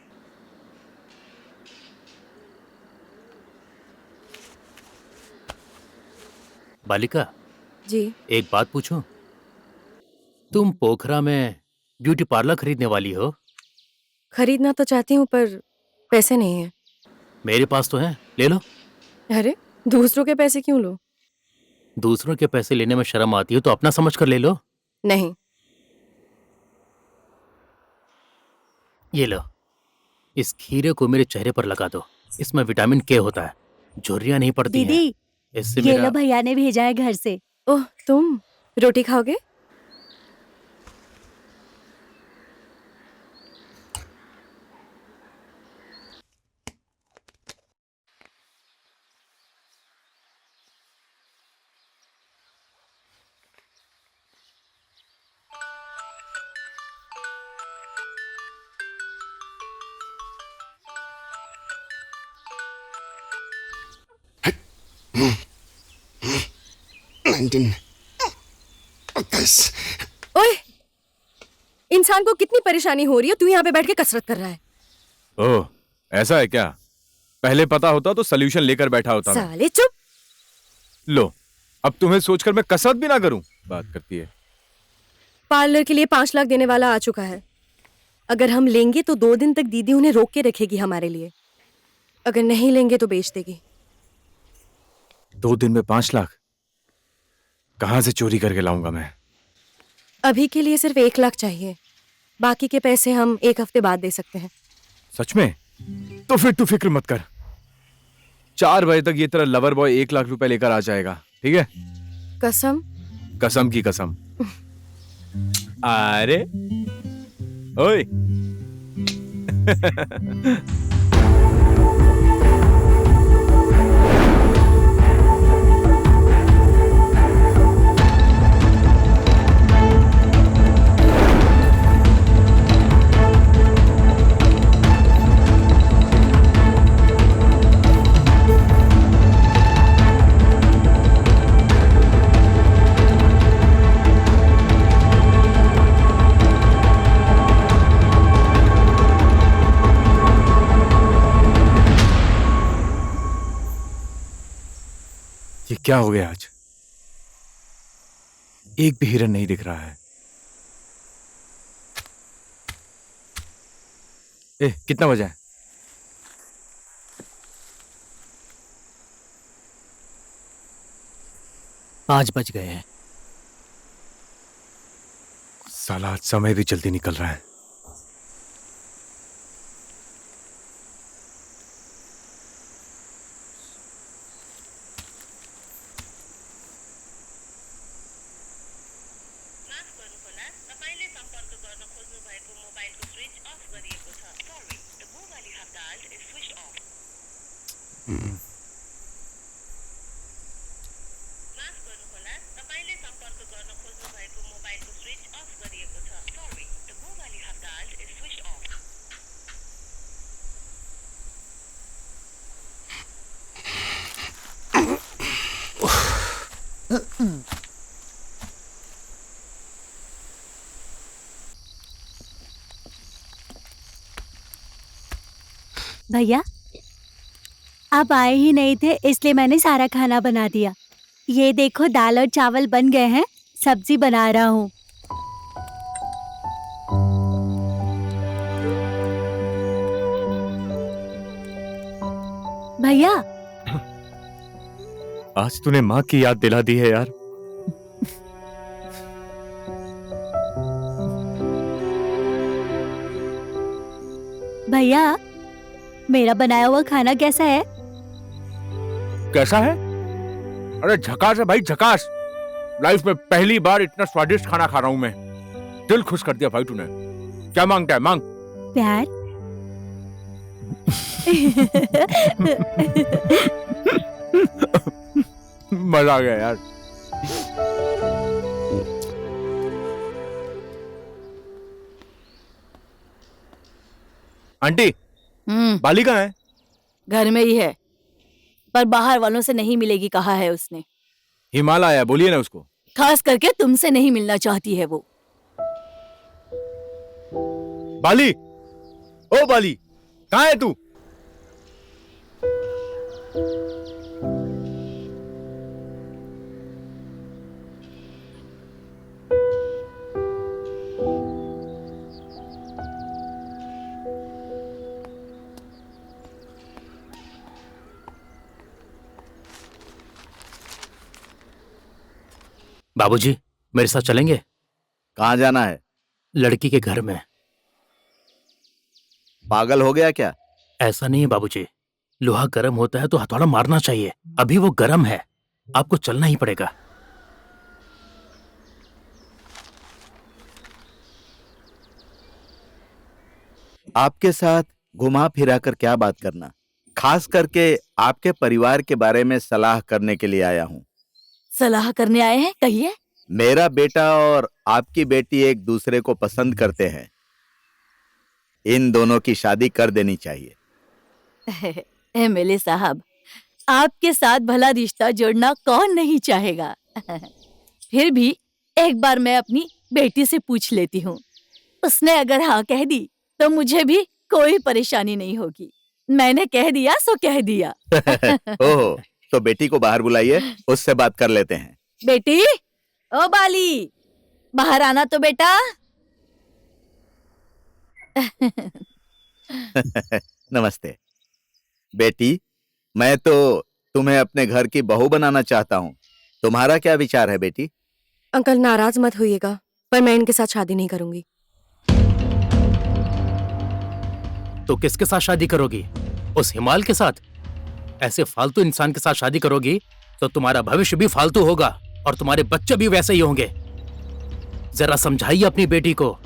बालिका, जी। एक बात पूछूं? तुम पोखरा में ब्यूटी पार्लर खरीदने वाली हो? खरीदना तो चाहती हूँ पर पैसे नहीं है। मेरे पास तो है, ले लो। अरे दूसरों के पैसे क्यों लो? दूसरों के पैसे लेने में शर्म आती हो तो अपना समझ कर ले लो। नहीं। ये लो, इस खीरे को मेरे चेहरे पर लगा दो। इसमें विटामिन के होता है, झुर्रियां नहीं पड़ती हैं। दीदी, इससे ये मेरा लो भैया ने भेजा है घर से। ओह, तुम रोटी खाओगे? ओए, इंसान को कितनी परेशानी हो रही है, तू यहाँ पे बैठ के कसरत कर रहा है। ओह, ऐसा है क्या? पहले पता होता तो सोल्यूशन लेकर बैठा होता मैं। साले चुप। लो, अब तुम्हें सोचकर मैं कसरत भी ना करूं, बात करती है। पार्लर के लिए 5 लाख देने वाला आ चुका है। अगर हम लेंगे तो 2 दिन तक दीदी उन्हें रोक के रखेगी हमारे लिए। अगर नहीं लेंगे तो बेच देगी। 2 दिन में 5 लाख कहां से चोरी करके लाऊंगा मैं? अभी के लिए सिर्फ 1 लाख चाहिए, बाकी के पैसे हम 1 हफ्ते बाद दे सकते हैं। सच में? तो फिर तू फिक्र मत कर, 4 बजे तक ये तेरा लवर बॉय 1 लाख रुपए लेकर आ जाएगा, ठीक है? कसम? कसम की कसम। अरे ओए ये क्या हो गया आज? एक भी हिरन नहीं दिख रहा है। कितना बजा है? आज बज गए हैं। साला आज समय भी जल्दी निकल रहा है। भैया, आप आए ही नहीं थे इसलिए मैंने सारा खाना बना दिया। ये देखो दाल और चावल बन गए हैं, सब्जी बना रहा हूँ। भैया, आज तूने माँ की याद दिला दी है यार। भैया, मेरा बनाया हुआ खाना कैसा है? कैसा है? अरे झकास है भाई, झकास। लाइफ में पहली बार इतना स्वादिष्ट खाना खा रहा हूं मैं। दिल खुश कर दिया भाई तूने। क्या मांगता है, मांग। प्यार। मजा आ गया यार। आंटी, बाली कहाँ है? घर में ही है, पर बाहर वालों से नहीं मिलेगी कहा है उसने। हिमालय आया, बोलिए ना उसको। खास करके तुमसे नहीं मिलना चाहती है वो। बाली, ओ बाली, कहाँ है तू? बाबूजी, मेरे साथ चलेंगे? कहाँ जाना है? लड़की के घर में। पागल हो गया क्या? ऐसा नहीं है बाबूजी, लोहा गर्म होता है तो हथौड़ा मारना चाहिए। अभी वो गर्म है, आपको चलना ही पड़ेगा। आपके साथ घुमा फिरा कर क्या बात करना, खास करके आपके परिवार के बारे में सलाह करने के लिए आया हूँ। सलाह करने आए हैं, कहिए। मेरा बेटा और आपकी बेटी एक दूसरे को पसंद करते हैं। इन दोनों की शादी कर देनी चाहिए। एमएलए साहब, आपके साथ भला रिश्ता जोड़ना कौन नहीं चाहेगा। फिर भी एक बार मैं अपनी बेटी से पूछ लेती हूँ। उसने अगर हाँ कह दी तो मुझे भी कोई परेशानी नहीं होगी। मैंने कह दिया सो कह दिया। ओह, तो बेटी को बाहर बुलाइए, उससे बात कर लेते हैं। बेटी, ओ बाली, बाहर आना तो बेटा। नमस्ते बेटी, मैं तो तुम्हें अपने घर की बहू बनाना चाहता हूँ। तुम्हारा क्या विचार है बेटी? अंकल नाराज मत होइएगा, पर मैं इनके साथ शादी नहीं करूंगी। तो किसके साथ शादी करोगी? उस हिमाल के साथ? ऐसे फालतू इंसान के साथ शादी करोगी तो तुम्हारा भविष्य भी फालतू होगा और तुम्हारे बच्चे भी वैसे ही होंगे। जरा समझाइए अपनी बेटी को।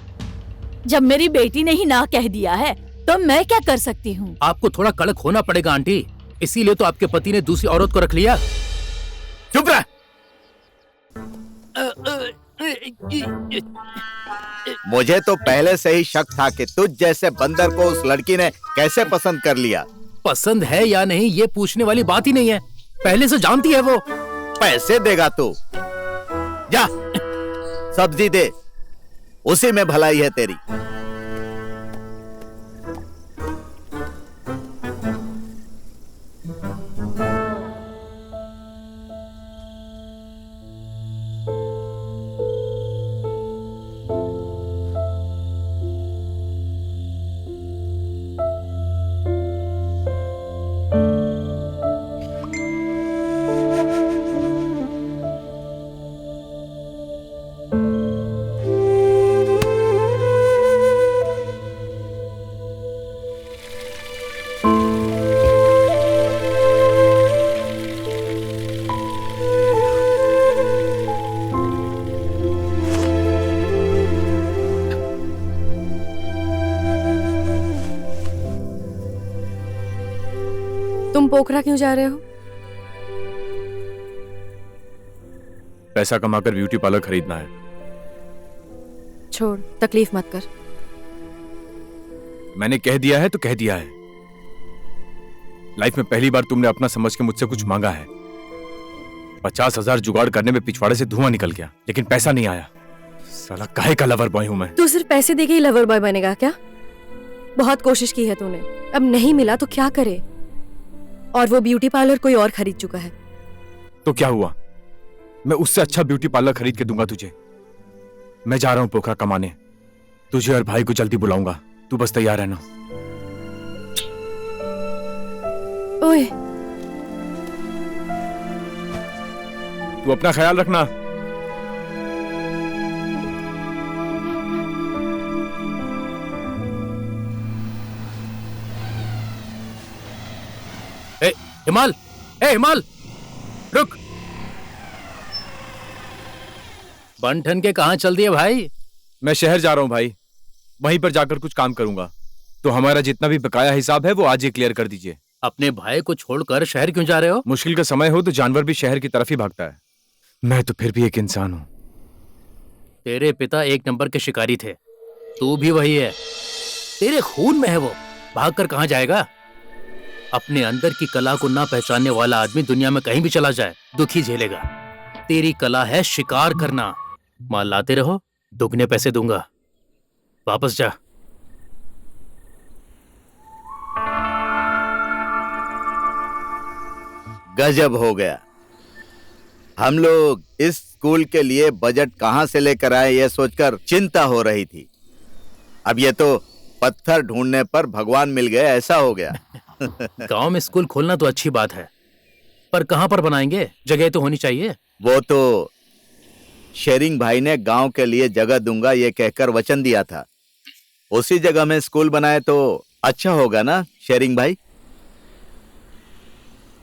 जब मेरी बेटी ने ही ना कह दिया है तो मैं क्या कर सकती हूँ? आपको थोड़ा कड़क होना पड़ेगा आंटी, इसीलिए तो आपके पति ने दूसरी औरत को रख लिया। चुप रह। मुझे तो पहले से ही शक था कि तुझ जैसे बंदर को उस लड़की ने कैसे पसंद कर लिया। पसंद है या नहीं ये पूछने वाली बात ही नहीं है, पहले से जानती है वो। पैसे देगा तू? जा सब्जी दे, उसी में भलाई है तेरी। तुम पोखरा क्यों जा रहे हो? पैसा कमाकर ब्यूटी पार्लर खरीदना है। छोड़, तकलीफ मत कर। मैंने कह दिया है तो कह दिया है। लाइफ में पहली बार तुमने अपना समझ के मुझसे कुछ मांगा है। 50,000 जुगाड़ करने में पिछवाड़े से धुआं निकल गया, लेकिन पैसा नहीं आया। साला काहे का लवर बॉय हूं मैं। तू सिर्फ पैसे देके ही लवर बॉय बनेगा क्या? बहुत कोशिश की है तूने, अब नहीं मिला तो क्या करे? और वो ब्यूटी पार्लर कोई और खरीद चुका है। तो क्या हुआ? मैं उससे अच्छा ब्यूटी पार्लर खरीद के दूंगा तुझे। मैं जा रहा हूं पोखरा कमाने। तुझे और भाई को जल्दी बुलाऊंगा, तू बस तैयार रहना। ओए, तू अपना ख्याल रखना। हिमाल, ए हिमाल, रुक। बन ठन के कहां चल दिए भाई? मैं शहर जा रहा हूं भाई, वहीं पर जाकर कुछ काम करूंगा। तो हमारा जितना भी बकाया हिसाब है वो आज ही क्लियर कर दीजिए। अपने भाई को छोड़कर शहर क्यों जा रहे हो? मुश्किल का समय हो तो जानवर भी शहर की तरफ ही भागता है। मैं तो फिर भी एक इंसान हूं। तेरे पिता एक नंबर के शिकारी थे, तू भी वही है। तेरे खून में है वो, भागकर कहां जाएगा? अपने अंदर की कला को ना पहचानने वाला आदमी दुनिया में कहीं भी चला जाए दुख ही झेलेगा। तेरी कला है शिकार करना। माल लाते रहो, दुगने पैसे दूंगा। वापस जा। गजब हो गया। हम लोग इस स्कूल के लिए बजट कहां से लेकर आए यह सोचकर चिंता हो रही थी। अब ये तो पत्थर ढूंढने पर भगवान मिल गए ऐसा हो गया। गांव में स्कूल खोलना तो अच्छी बात है, पर कहां पर बनाएंगे? जगह तो होनी चाहिए। वो तो शेरिंग भाई ने गांव के लिए जगह दूंगा ये कहकर वचन दिया था। उसी जगह में स्कूल बनाए तो अच्छा होगा ना शेरिंग भाई?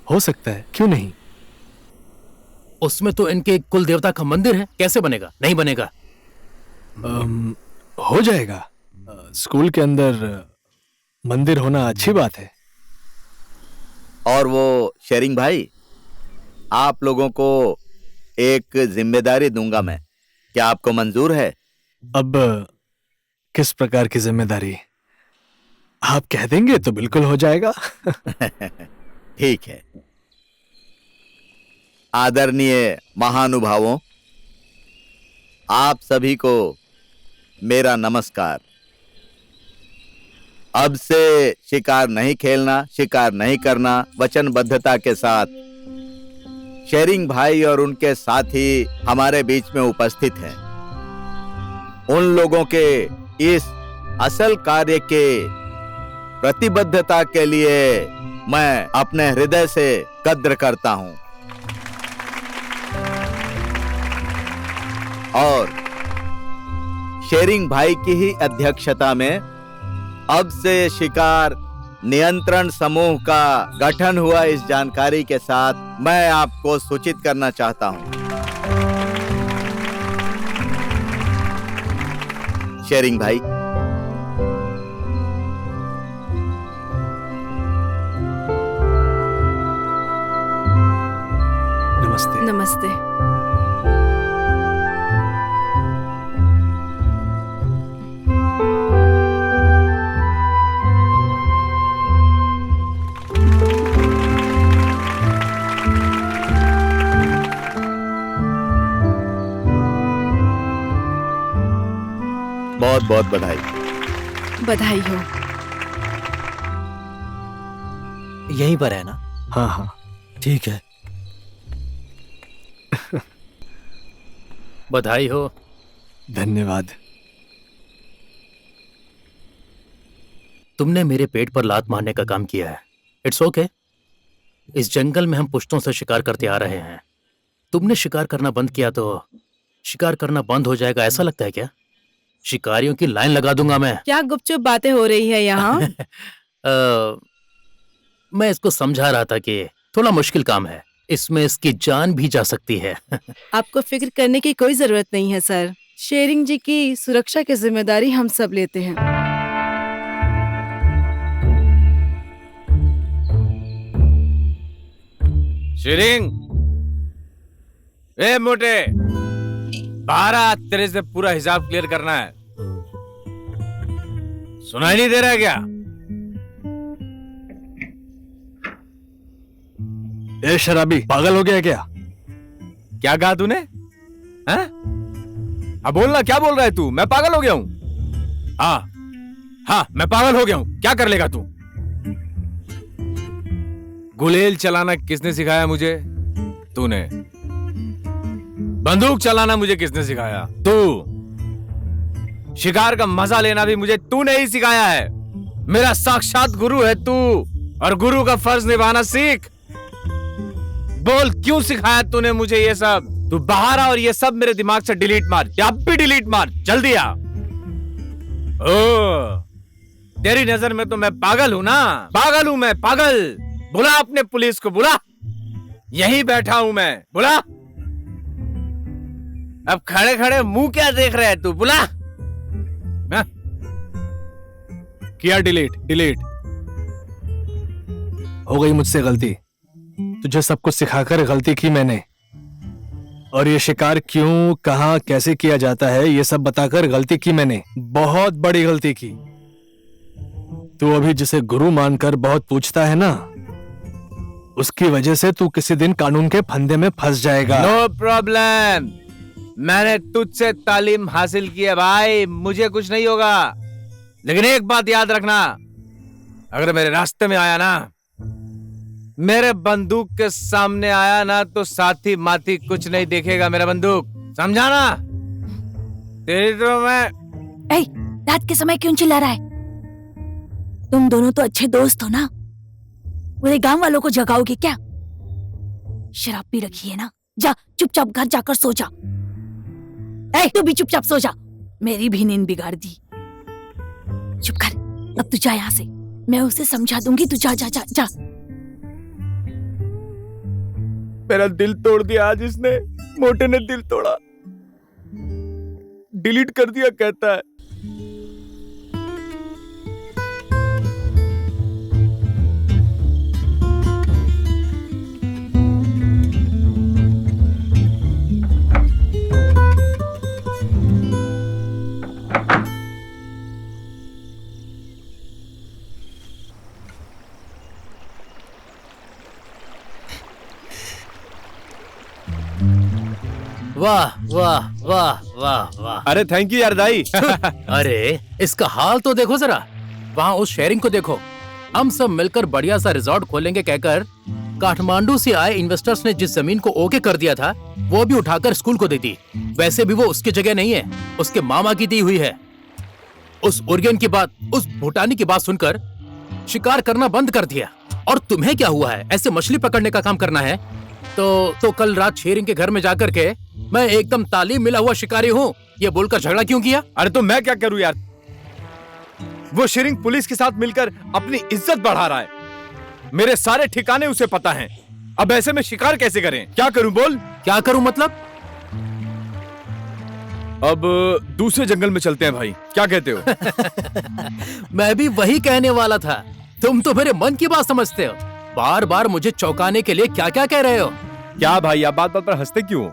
हो सकता है, क्यों नहीं। उसमें तो इनके कुल देवता का मंदिर है, कैसे बनेगा? नहीं बनेगा। हो जाएगा। स्कूल के अंदर मंदिर होना अच्छी बात है। और वो शेरिंग भाई, आप लोगों को एक जिम्मेदारी दूंगा मैं, क्या आपको मंजूर है? अब किस प्रकार की जिम्मेदारी? आप कह देंगे तो बिल्कुल हो जाएगा। ठीक है। आदरणीय महानुभावों, आप सभी को मेरा नमस्कार। अब से शिकार नहीं खेलना, शिकार नहीं करना, वचनबद्धता के साथ शेरिंग भाई और उनके साथी हमारे बीच में उपस्थित हैं। उन लोगों के इस असल कार्य के प्रतिबद्धता के लिए मैं अपने हृदय से कद्र करता हूं। और शेरिंग भाई की ही अध्यक्षता में अब से शिकार नियंत्रण समूह का गठन हुआ, इस जानकारी के साथ मैं आपको सूचित करना चाहता हूं। शेरिंग भाई, नमस्ते। नमस्ते। बहुत बहुत बधाई। बधाई हो। यहीं पर है ना? हाँ हाँ, ठीक है। बधाई हो। धन्यवाद। तुमने मेरे पेट पर लात मारने का काम किया है। It's okay. इस जंगल में हम पुश्तों से शिकार करते आ रहे हैं। तुमने शिकार करना बंद किया तो शिकार करना बंद हो जाएगा, ऐसा लगता है क्या? शिकारियों की लाइन लगा दूंगा मैं। क्या गुपचुप बातें हो रही है यहाँ? मैं इसको समझा रहा था कि थोड़ा मुश्किल काम है, इसमें इसकी जान भी जा सकती है। आपको फिक्र करने की कोई जरूरत नहीं है सर। शेरिंग जी की सुरक्षा की जिम्मेदारी हम सब लेते हैं। शेरिंग, ए मोटे, 12 तेरे से पूरा हिसाब क्लियर करना है। सुनाई नहीं दे रहा है क्या? ए शराबी, पागल हो गया क्या? क्या कहा तूने? हैं? अब बोलना, क्या बोल रहा है तू? मैं पागल हो गया हूं? हाँ, मैं पागल हो गया हूं। क्या कर लेगा तू? गुलेल चलाना किसने सिखाया मुझे? तूने। बंदूक चलाना मुझे किसने सिखाया? तू। शिकार का मजा लेना भी मुझे तूने ही सिखाया है। मेरा साक्षात गुरु है तू, और गुरु का फर्ज निभाना सीख। बोल, क्यों सिखाया तूने मुझे ये सब? तू बाहर आ और ये सब मेरे दिमाग से डिलीट मार, या अब भी डिलीट मार, जल्दी आ। ओ, तेरी नजर में तो मैं पागल हूं ना? पागल हूं मैं, पागल। बुला अपने पुलिस को, बुला। यहीं बैठा हूं मैं, बुला। अब खड़े खड़े मुंह क्या देख रहे है तू? बुला। हाँ? किया डिलीट। हो गई मुझसे गलती। तुझे सब कुछ सिखाकर गलती की मैंने, और ये शिकार क्यों, कहां, कैसे किया जाता है ये सब बताकर गलती की मैंने। बहुत बड़ी गलती की। तू अभी जिसे गुरु मानकर बहुत पूछता है ना, उसकी वजह से तू किसी दिन कानून के फंदे में फंस जाएगा। No problem. मैंने तुझसे तालीम हासिल की है भाई, मुझे कुछ नहीं होगा। लेकिन एक बात याद रखना, अगर मेरे रास्ते में आया ना मेरे बंदूक के सामने आया ना तो साथी माथी कुछ नहीं देखेगा मेरा बंदूक, समझा ना? तेरी तो मैं रात के समय क्यों चिल्ला रहा है? तुम दोनों तो अच्छे दोस्त हो ना, पूरे गांव वालों को जगाओगे क्या? शराब पी रखी है ना, जा चुपचाप घर जाकर सो जा। तू भी चुपचाप सो जा, मेरी भी नींद बिगाड़ दी। चुप कर, अब तू जा यहाँ से, मैं उसे समझा दूंगी। तू जा जा जा जा। मेरा दिल तोड़ दिया आज इसने, मोटे ने दिल तोड़ा, डिलीट कर दिया कहता है। वाह वाह वाह वाह वाह। अरे थैंक यू यार दाई। अरे इसका हाल तो देखो जरा, वहाँ उस शेयरिंग को देखो। हम सब मिलकर बढ़िया सा रिजॉर्ट खोलेंगे कहकर काठमांडू से आए इन्वेस्टर्स ने जिस जमीन को ओके कर दिया था वो भी उठाकर स्कूल को दे दी। वैसे भी वो उसकी जगह नहीं है, उसके मामा की दी हुई है। उस उर्गेन की बात, उस भूटानी की बात सुनकर शिकार करना बंद कर दिया। और तुम्हें क्या हुआ है, ऐसे मछली पकड़ने का काम करना है? तो कल रात शेरिंग के घर में जाकर के मैं एकदम तालीम मिला हुआ शिकारी हूँ ये बोलकर झगड़ा क्यों किया? अरे तो मैं क्या करूं यार, वो शेरिंग पुलिस के साथ मिलकर अपनी इज्जत बढ़ा रहा है। मेरे सारे ठिकाने उसे पता हैं। अब ऐसे में शिकार कैसे करें? क्या करूं बोल? क्या करूं मतलब? अब दूसरे जंगल में चलते हैं भाई, क्या कहते हो? मैं भी वही कहने वाला था, तुम तो मेरे मन की बात समझते हो। बार बार मुझे चौंकाने के लिए क्या क्या कह रहे हो? क्या भाई, आप बात बात पर हंसते क्यों?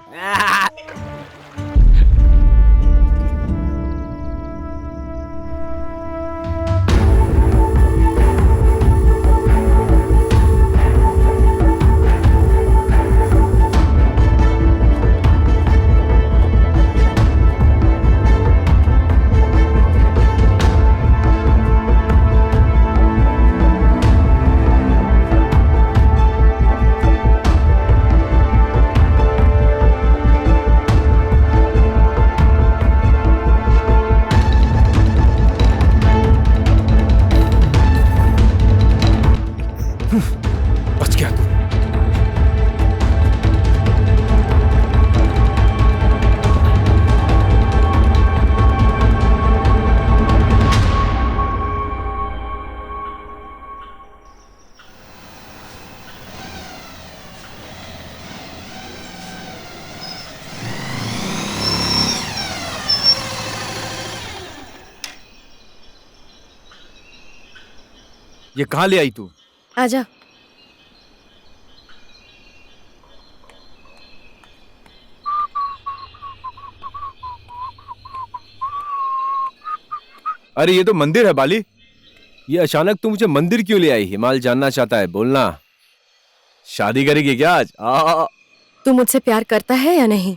बच गया तू। ये कहाँ ले आई तू? आजा। अरे ये तो मंदिर है बाली। ये अचानक तू मुझे मंदिर क्यों ले आई? हिमाल जानना चाहता है, बोलना। शादी करेगी क्या आज? तू मुझसे प्यार करता है या नहीं?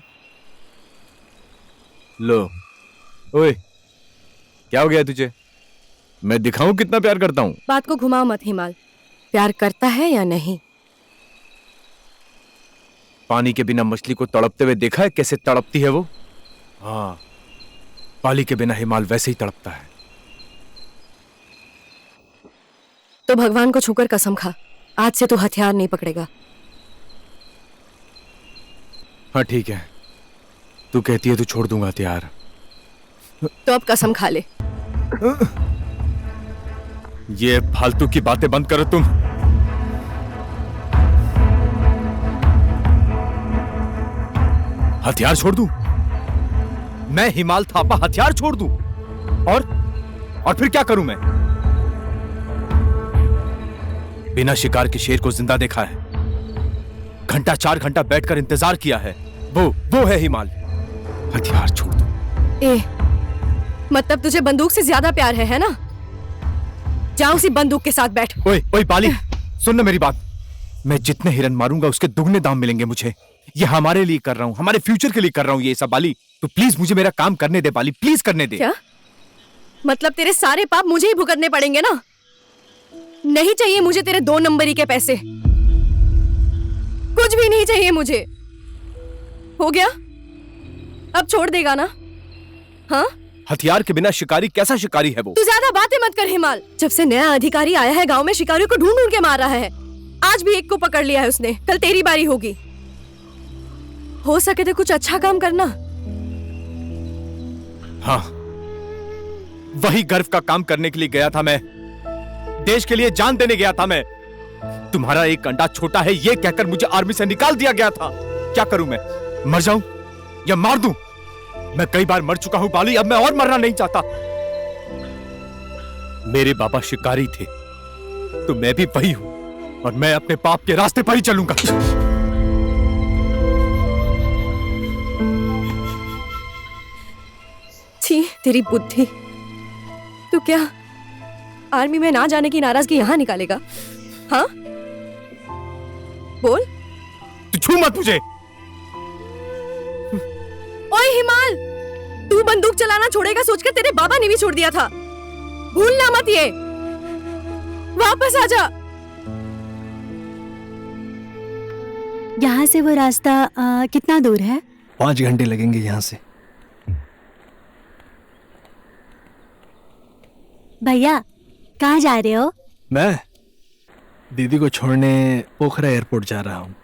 लो, ओए, क्या हो गया तुझे? मैं दिखाऊं कितना प्यार करता हूँ? बात को घुमाओ मत हिमाल, प्यार करता है या नहीं? पानी के बिना मछली को तड़पते हुए देखा है कैसे तड़पती है वो? हाँ, पाली के बिना हिमाल वैसे ही तड़पता है। तो भगवान को छूकर कसम खा, आज से तू हथियार नहीं पकड़ेगा। हाँ ठीक है, तू कहती है तो छोड़ दूंगा हथियार। तो अब कसम खा ले। ये फालतू की बातें बंद करो तुम। हथियार छोड़ दूं? मैं हिमाल थापा हथियार छोड़ दूं? और फिर क्या करूं मैं? बिना शिकार के शेर को जिंदा देखा है, घंटा 4 घंटा बैठकर इंतजार किया है, वो है हिमाल। हथियार छोड़ दूं? मतलब तुझे बंदूक से ज्यादा प्यार है ना? जा उसी बंदूक के साथ बैठ। ओए बाली, सुन ना मेरी बात। मैं जितने हिरन मारूंगा उसके दुगने दाम मिलेंगे मुझे। ये हमारे लिए कर रहा हूँ, हमारे फ्यूचर के लिए कर रहा हूँ ये सब। बाली तो प्लीज मुझे मेरा काम करने दे बाली, प्लीज करने दे। क्या मतलब तेरे सारे पाप मुझे ही भुगतने पड़ेंगे ना? नहीं चाहिए मुझे तेरे 2 नंबरी के पैसे। कुछ भी नहीं चाहिए मुझे। हो गया? अब छोड़ देगा ना? हाँ? हथियार के बिना शिकारी कैसा शिकारी है वो? तू ज्यादा बातें मत कर हिमाल। जब से नया अधिकारी आया है गांव में शिकारियों को ढूंढ ढूंढ के मार रहा है। आज भी एक को पकड़ लिया है उसने। कल तेरी बारी होगी। हो सके तो कुछ अच्छा काम करना। हाँ, वही गर्व का काम करने के लिए गया था मैं। देश के लिए जान देने गया था मैं। तुम्हारा एक अंडा छोटा है ये कहकर मुझे आर्मी से निकाल दिया गया था। क्या करूं मैं? मर जाऊं या मार दूं? मैं कई बार मर चुका हूं बाली, अब मैं और मरना नहीं चाहता। मेरे बाबा शिकारी थे तो मैं भी वही हूं और मैं अपने पाप के रास्ते पर ही चलूंगा। छी, तेरी बुद्धि। तू क्या आर्मी में ना जाने की नाराजगी यहाँ निकालेगा? हाँ, बोल। तू छू मत मुझे। ओए हिमाल, तू बंदूक चलाना छोड़ेगा सोचकर तेरे बाबा ने भी छोड़ दिया था। भूलना मत ये। वापस आ जा। यहाँ से वो रास्ता कितना दूर है? 5 घंटे लगेंगे यहाँ से। भैया, कहाँ जा रहे हो? मैं दीदी को छोड़ने पोखरा एयरपोर्ट जा रहा हूँ।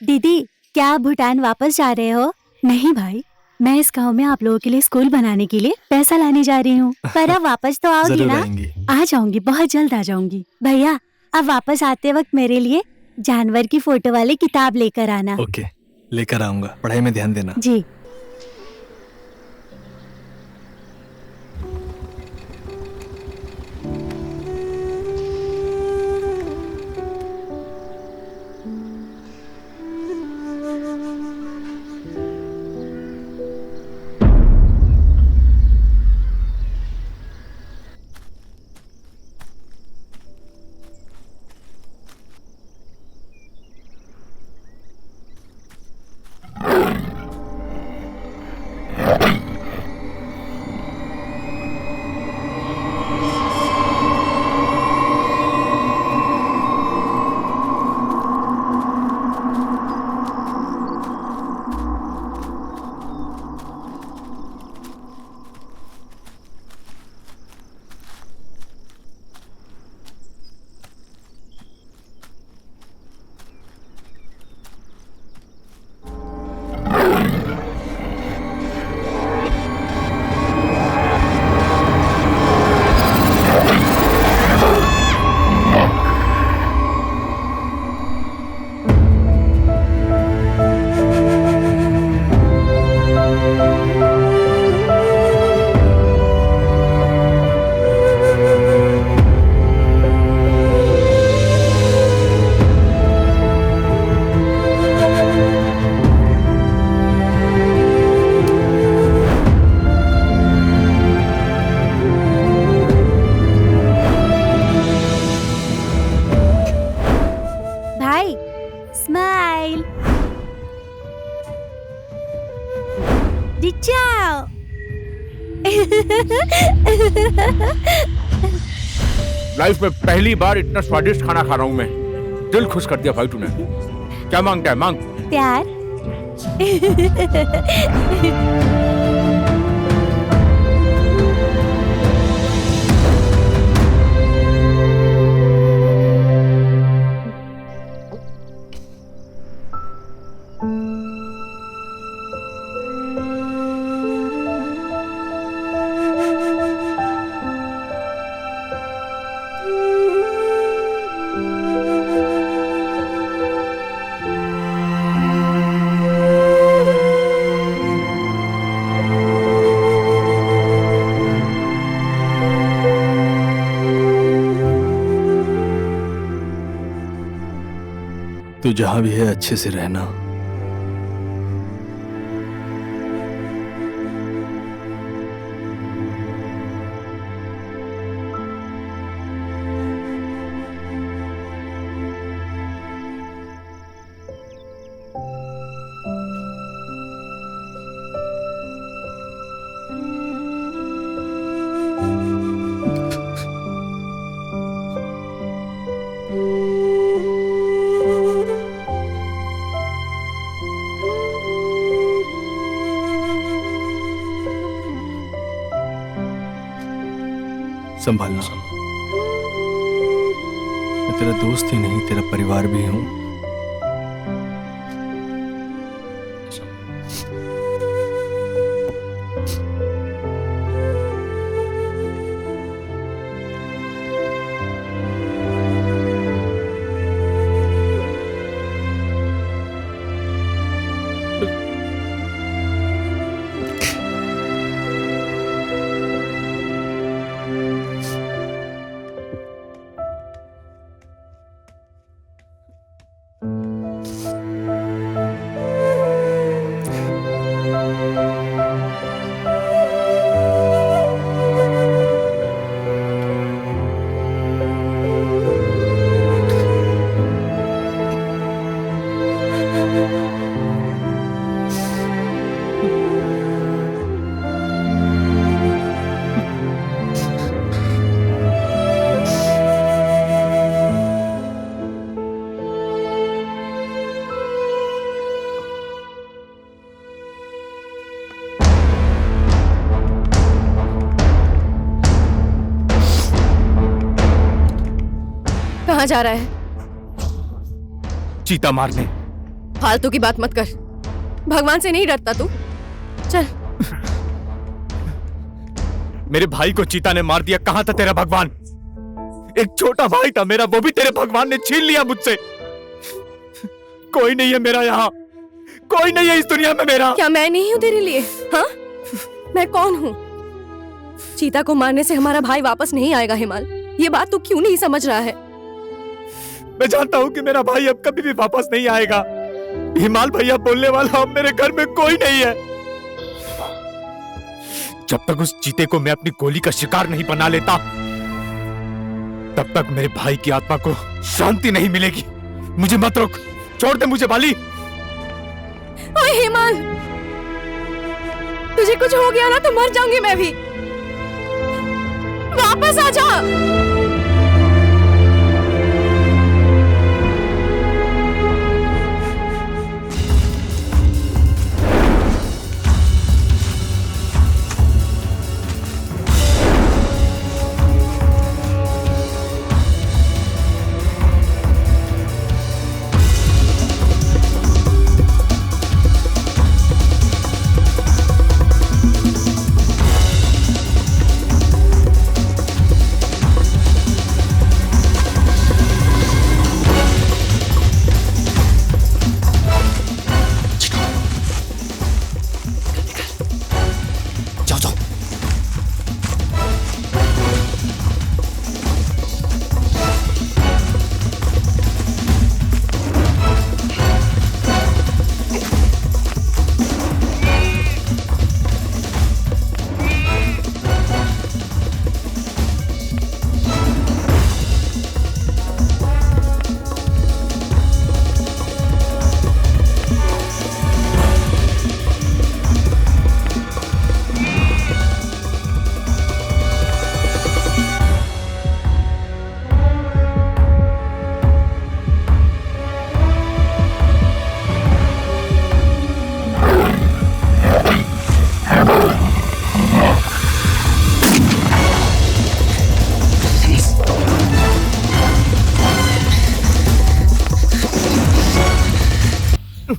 दीदी, क्या आप भूटान वापस जा रहे हो? नहीं भाई, मैं इस गांव में आप लोगों के लिए स्कूल बनाने के लिए पैसा लाने जा रही हूँ। पर अब वापस तो आओगी जरूर ना? आएंगी। आ जाऊंगी, बहुत जल्द आ जाऊंगी। भैया, अब वापस आते वक्त मेरे लिए जानवर की फोटो वाली किताब लेकर आना। ओके, लेकर आऊंगा। पढ़ाई में ध्यान देना। जी। लाइफ में पहली बार इतना स्वादिष्ट खाना खा रहा हूं मैं। दिल खुश कर दिया भाई तूने। क्या मांगता है? मांग। प्यार। तू जहां भी है अच्छे से रहना। संभालना। मैं तेरा दोस्त ही नहीं, तेरा परिवार भी हूं। कहाँ जा रहा है? चीता मारने। फालतू की बात मत कर। भगवान से नहीं डरता तू? चल। मेरे भाई को चीता ने मार दिया, कहां था तेरा भगवान? एक छोटा भाई था मेरा, वो भी तेरे भगवान ने छीन लिया मुझसे। कोई नहीं है मेरा यहाँ, कोई नहीं है इस दुनिया में मेरा। क्या मैं नहीं हूँ तेरे लिए? हाँ, मैं कौन हूँ? चीता को मारने से हमारा भाई वापस नहीं आएगा हिमाल। ये बात तू क्यों नहीं समझ रहा है? मैं जानता हूँ कि मेरा भाई अब कभी भी वापस नहीं आएगा। हिमाल भैया बोलने वाला अब मेरे घर में कोई नहीं है। जब तक उस चीते को मैं अपनी गोली का शिकार नहीं बना लेता, तब तक मेरे भाई की आत्मा को शांति नहीं मिलेगी। मुझे मत रोक, छोड़ दे मुझे बाली। ओए हिमाल, तुझे कुछ हो गया ना तो मर जाऊंगी मैं भी। वापस आ जा।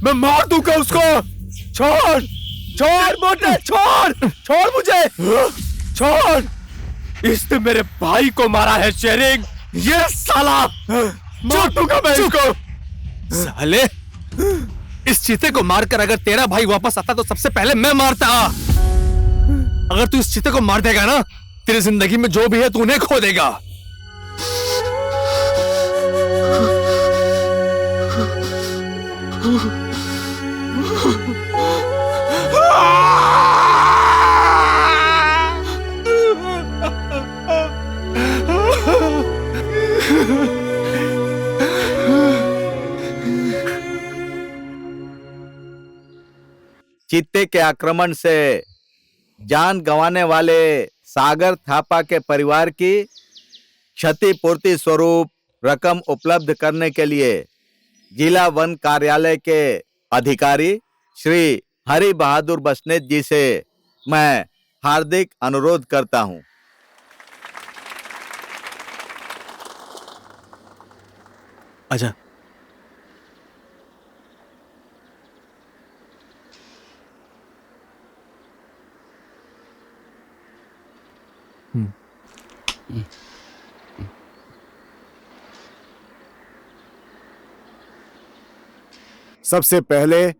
मैं मार दूंगा उसको। छोड़ छोड़ मोटे, छोड़ छोड़ मुझे, छोड़। इसने मेरे भाई को मारा है शेरिंग, ये साला मार दूंगा मैं इसको। साले, इस चीते को मारकर अगर तेरा भाई वापस आता तो सबसे पहले मैं मारता। अगर तू इस चीते को मार देगा ना, तेरी जिंदगी में जो भी है तू उन्हें खो देगा। चीते के आक्रमण से जान गंवाने वाले सागर थापा के परिवार की क्षतिपूर्ति स्वरूप रकम उपलब्ध करने के लिए जिला वन कार्यालय के अधिकारी श्री हरि बहादुर बसनेत जी से मैं हार्दिक अनुरोध करता हूं। आजा। सबसे पहले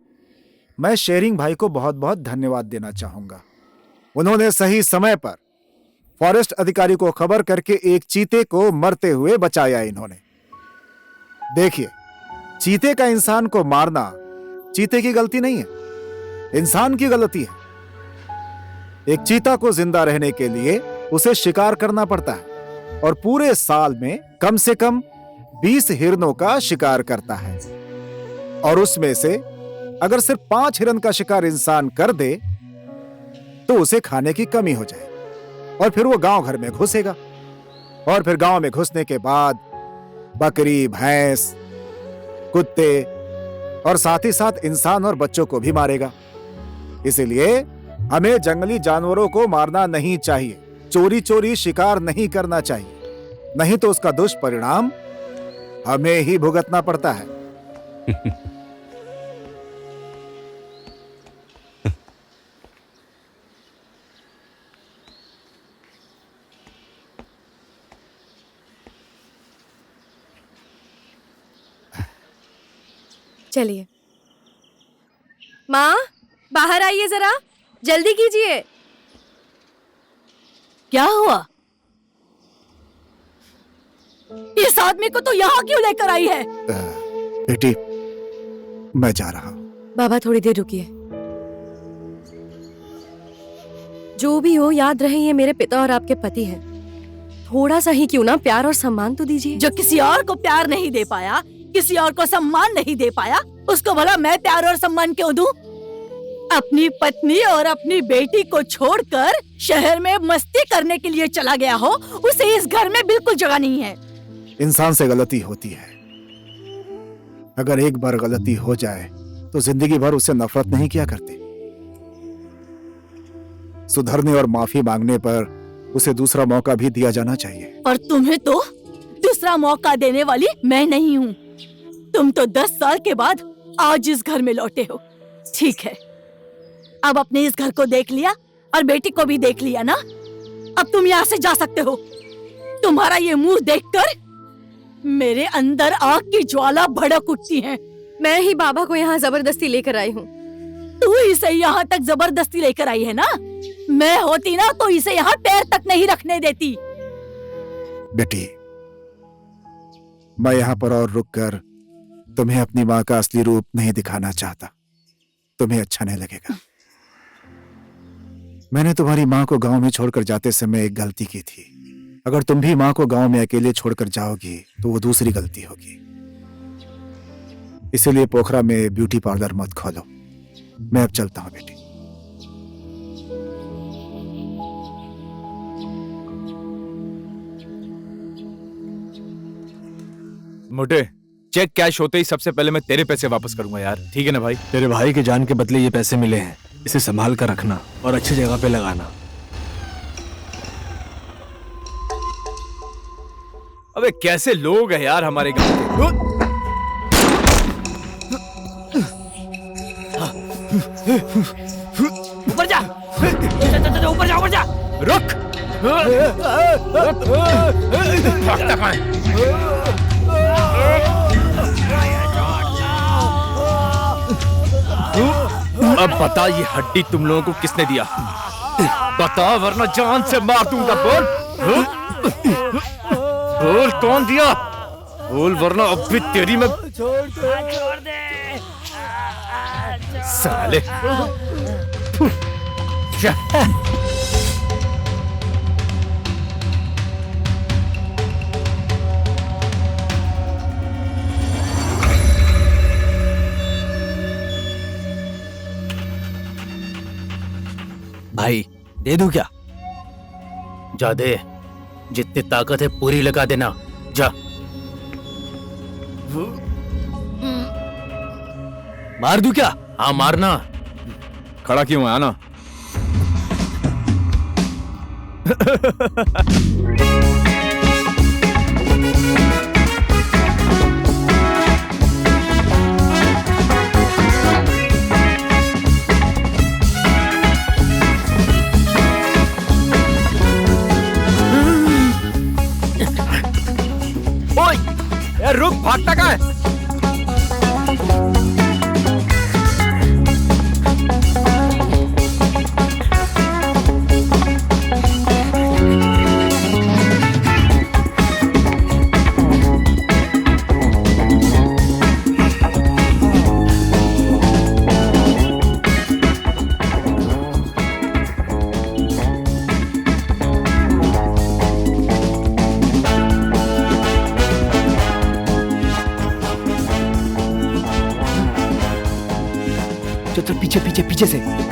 मैं शेरिंग भाई को बहुत बहुत धन्यवाद देना चाहूंगा। उन्होंने सही समय पर फॉरेस्ट अधिकारी को खबर करके एक चीते को मरते हुए बचाया। इन्होंने देखिए, चीते का इंसान को मारना चीते की गलती नहीं है, इंसान की गलती है। एक चीता को जिंदा रहने के लिए उसे शिकार करना पड़ता है और पूरे साल में कम से कम 20 हिरणों का शिकार करता है, और उसमें से अगर सिर्फ 5 हिरन का शिकार इंसान कर दे तो उसे खाने की कमी हो जाए, और फिर वो गांव घर में घुसेगा, और फिर गांव में घुसने के बाद बकरी, भैंस, कुत्ते और साथ ही साथ इंसान और बच्चों को भी मारेगा। इसलिए हमें जंगली जानवरों को मारना नहीं चाहिए, चोरी चोरी शिकार नहीं करना चाहिए, नहीं तो उसका दुष्परिणाम हमें ही भुगतना पड़ता है। चलिए माँ, बाहर आइए जरा, जल्दी कीजिए। क्या हुआ? इस आदमी को तो यहाँ क्यों लेकर आई है? बेटी, मैं जा रहा हूँ। बाबा थोड़ी देर रुकिए। जो भी हो, याद रहे ये मेरे पिता और आपके पति हैं। थोड़ा सा ही क्यों ना प्यार और सम्मान तो दीजिए। जो किसी और को प्यार नहीं दे पाया, किसी और को सम्मान नहीं दे पाया, उसको भला मैं प्यार और सम्मान क्यों दूं? अपनी पत्नी और अपनी बेटी को छोड़कर शहर में मस्ती करने के लिए चला गया हो, उसे इस घर में बिल्कुल जगह नहीं है। इंसान से गलती होती है, अगर एक बार गलती हो जाए तो जिंदगी भर उससे नफरत नहीं किया करते। सुधरने और माफी मांगने पर उसे दूसरा मौका भी दिया जाना चाहिए। और तुम्हें तो दूसरा मौका देने वाली मैं नहीं हूँ। तुम तो 10 साल के बाद आज इस घर में लौटे हो। ठीक है, अब अपने इस घर को देख लिया और बेटी को भी देख लिया ना, अब तुम यहाँ से जा सकते हो। तुम्हारा ये मुंह देखकर मेरे अंदर आग की ज्वाला भड़क उठती है। मैं ही बाबा को यहाँ जबरदस्ती लेकर आई हूँ। तू इसे यहाँ तक जबरदस्ती लेकर आई है ना? मैं होती ना तो इसे यहाँ पैर तक नहीं रखने देती। बेटी, मैं यहाँ पर और रुककर तुम्हें अपनी माँ का असली रूप नहीं दिखाना चाहता, तुम्हें अच्छा नहीं लगेगा। मैंने तुम्हारी माँ को गांव में छोड़कर जाते समय एक गलती की थी। अगर तुम भी माँ को गांव में अकेले छोड़कर जाओगी तो वो दूसरी गलती होगी। इसीलिए पोखरा में ब्यूटी पार्लर मत खोलो। मैं अब चलता हूँ बेटी। मोटे, चेक कैश होते ही सबसे पहले मैं तेरे पैसे वापस करूंगा यार, ठीक है ना भाई? तेरे भाई के जान के बदले ये पैसे मिले हैं, इसे संभाल कर रखना और अच्छी जगह पे लगाना। अबे कैसे लोग हैं यार हमारे गांव के। ऊपर जा, ऊपर जा, ऊपर जा। रुक। भागता कहाँ है? अब बता, ये हड्डी तुम लोगों को किसने दिया? बता वरना जान से मार दूंगा। बोल बोल, कौन दिया? बोल वरना अब भी तेरी में छोड़ दे। साले। भाई दे दूं क्या? जा दे, जितनी ताकत है पूरी लगा देना। जा। मार दूं क्या? हाँ मारना। खड़ा क्यों है? आना। रुक, भागता कहाँ है? चल चल, पीछे पीछे पीछे से।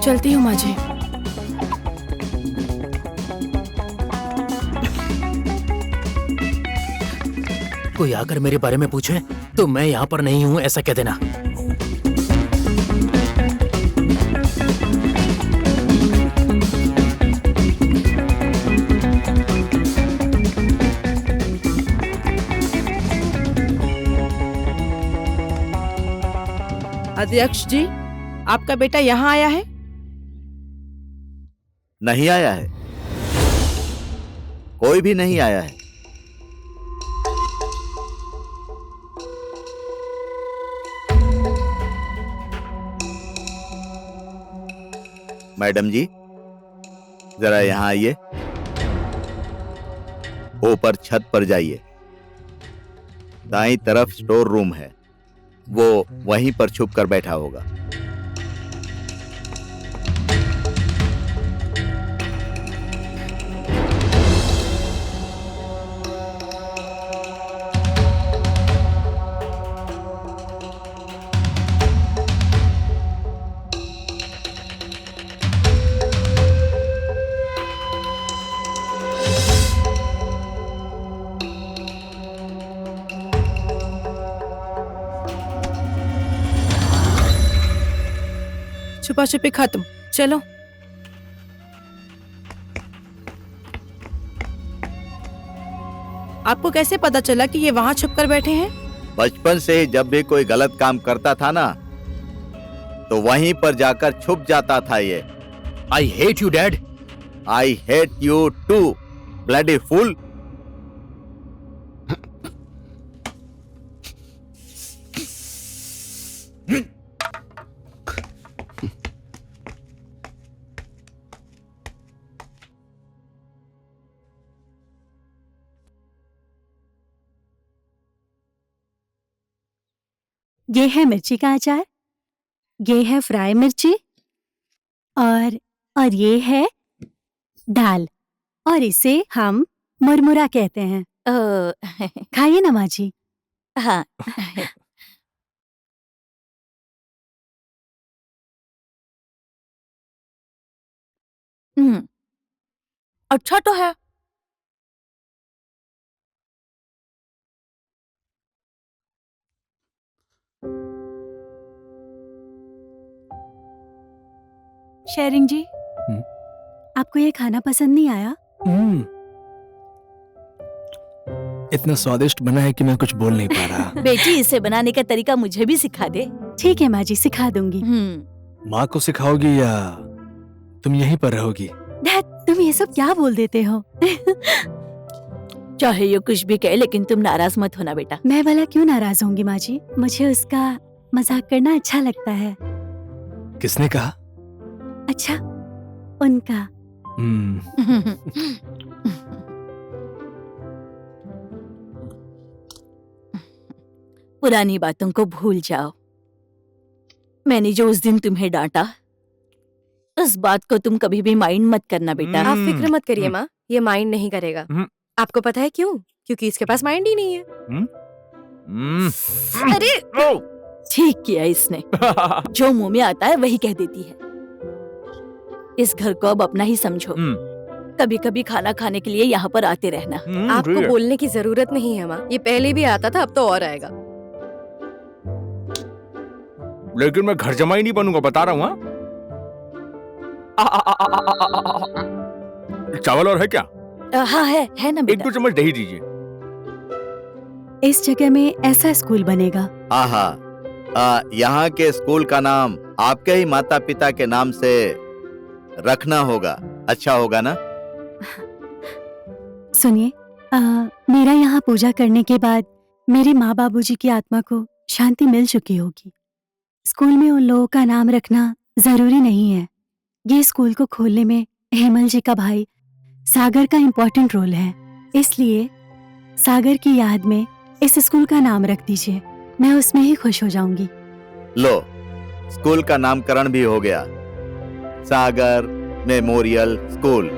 चलती हूँ माँ जी। कोई आकर मेरे बारे में पूछे तो मैं यहाँ पर नहीं हूँ ऐसा कह देना। अध्यक्ष जी, आपका बेटा यहाँ आया है? नहीं आया है, कोई भी नहीं आया है। मैडम जी, जरा यहाँ आइए, ऊपर छत पर जाइए। दाईं तरफ स्टोर रूम है, वो वहीं पर छुप कर बैठा होगा। छुपा छुपी खत्म, चलो। आपको कैसे पता चला कि ये वहां छुपकर बैठे हैं? बचपन से ही जब भी कोई गलत काम करता था ना, तो वहीं पर जाकर छुप जाता था ये। I hate you dad. I hate you too, bloody fool. ये है मिर्ची का अचार, ये है फ्राई मिर्ची, और ये है दाल, और इसे हम मुरमुरा कहते हैं। खाइए ना माँ जी। हाँ। अच्छा तो है। शेरिंग जी, आपको ये खाना पसंद नहीं आया? इतना स्वादिष्ट बना है कि मैं कुछ बोल नहीं पा रहा। बेटी, इसे बनाने का तरीका मुझे भी सिखा दे। ठीक है माँ जी, सिखा दूंगी। माँ को सिखाओगी या तुम यहीं पर रहोगी? डैड, तुम ये सब क्या बोल देते हो? चाहे ये कुछ भी कहे, लेकिन तुम नाराज मत होना बेटा। मैं भला क्यों नाराज होंगी माँ जी? मुझे उसका मजाक करना अच्छा लगता है। किसने कहा? अच्छा, उनका। पुरानी बातों को भूल जाओ। मैंने जो उस दिन तुम्हें डांटा, उस बात को तुम कभी भी माइंड मत करना बेटा। आप फिक्र मत करिए माँ, ये माइंड नहीं करेगा। आपको पता है क्यों? क्योंकि इसके पास माइंड ही नहीं है। अरे ठीक किया इसने। जो मुंह में आता है वही कह देती है। इस घर को अब अपना ही समझो। कभी कभी खाना खाने के लिए यहाँ पर आते रहना। आपको बोलने की जरूरत नहीं है माँ, ये पहले भी आता था, अब तो और आएगा। लेकिन मैं घर जमाई नहीं बनूंगा, बता रहा हूँ। चावल और है क्या? हाँ है ना बेटा। 1-2 चम्मच दही दीजिए। इस जगह में ऐसा स्कूल बनेगा। आहा, यहाँ के स्कूल का नाम आपके ही माता पिता के नाम से रखना होगा। अच्छा होगा ना? सुनिए, मेरा यहाँ पूजा करने के बाद मेरे माँ बाबूजी की आत्मा को शांति मिल चुकी होगी। स्कूल में उन लोगों का नाम रखना जरूरी नहीं है। ये स्कूल को खोलने में हेमल जी का भाई सागर का इम्पोर्टेंट रोल है, इसलिए सागर की याद में इस स्कूल का नाम रख दीजिए। मैं उसमें ही खुश हो जाऊंगी। लो, स्कूल का नामकरण भी हो गया, सागर मेमोरियल स्कूल।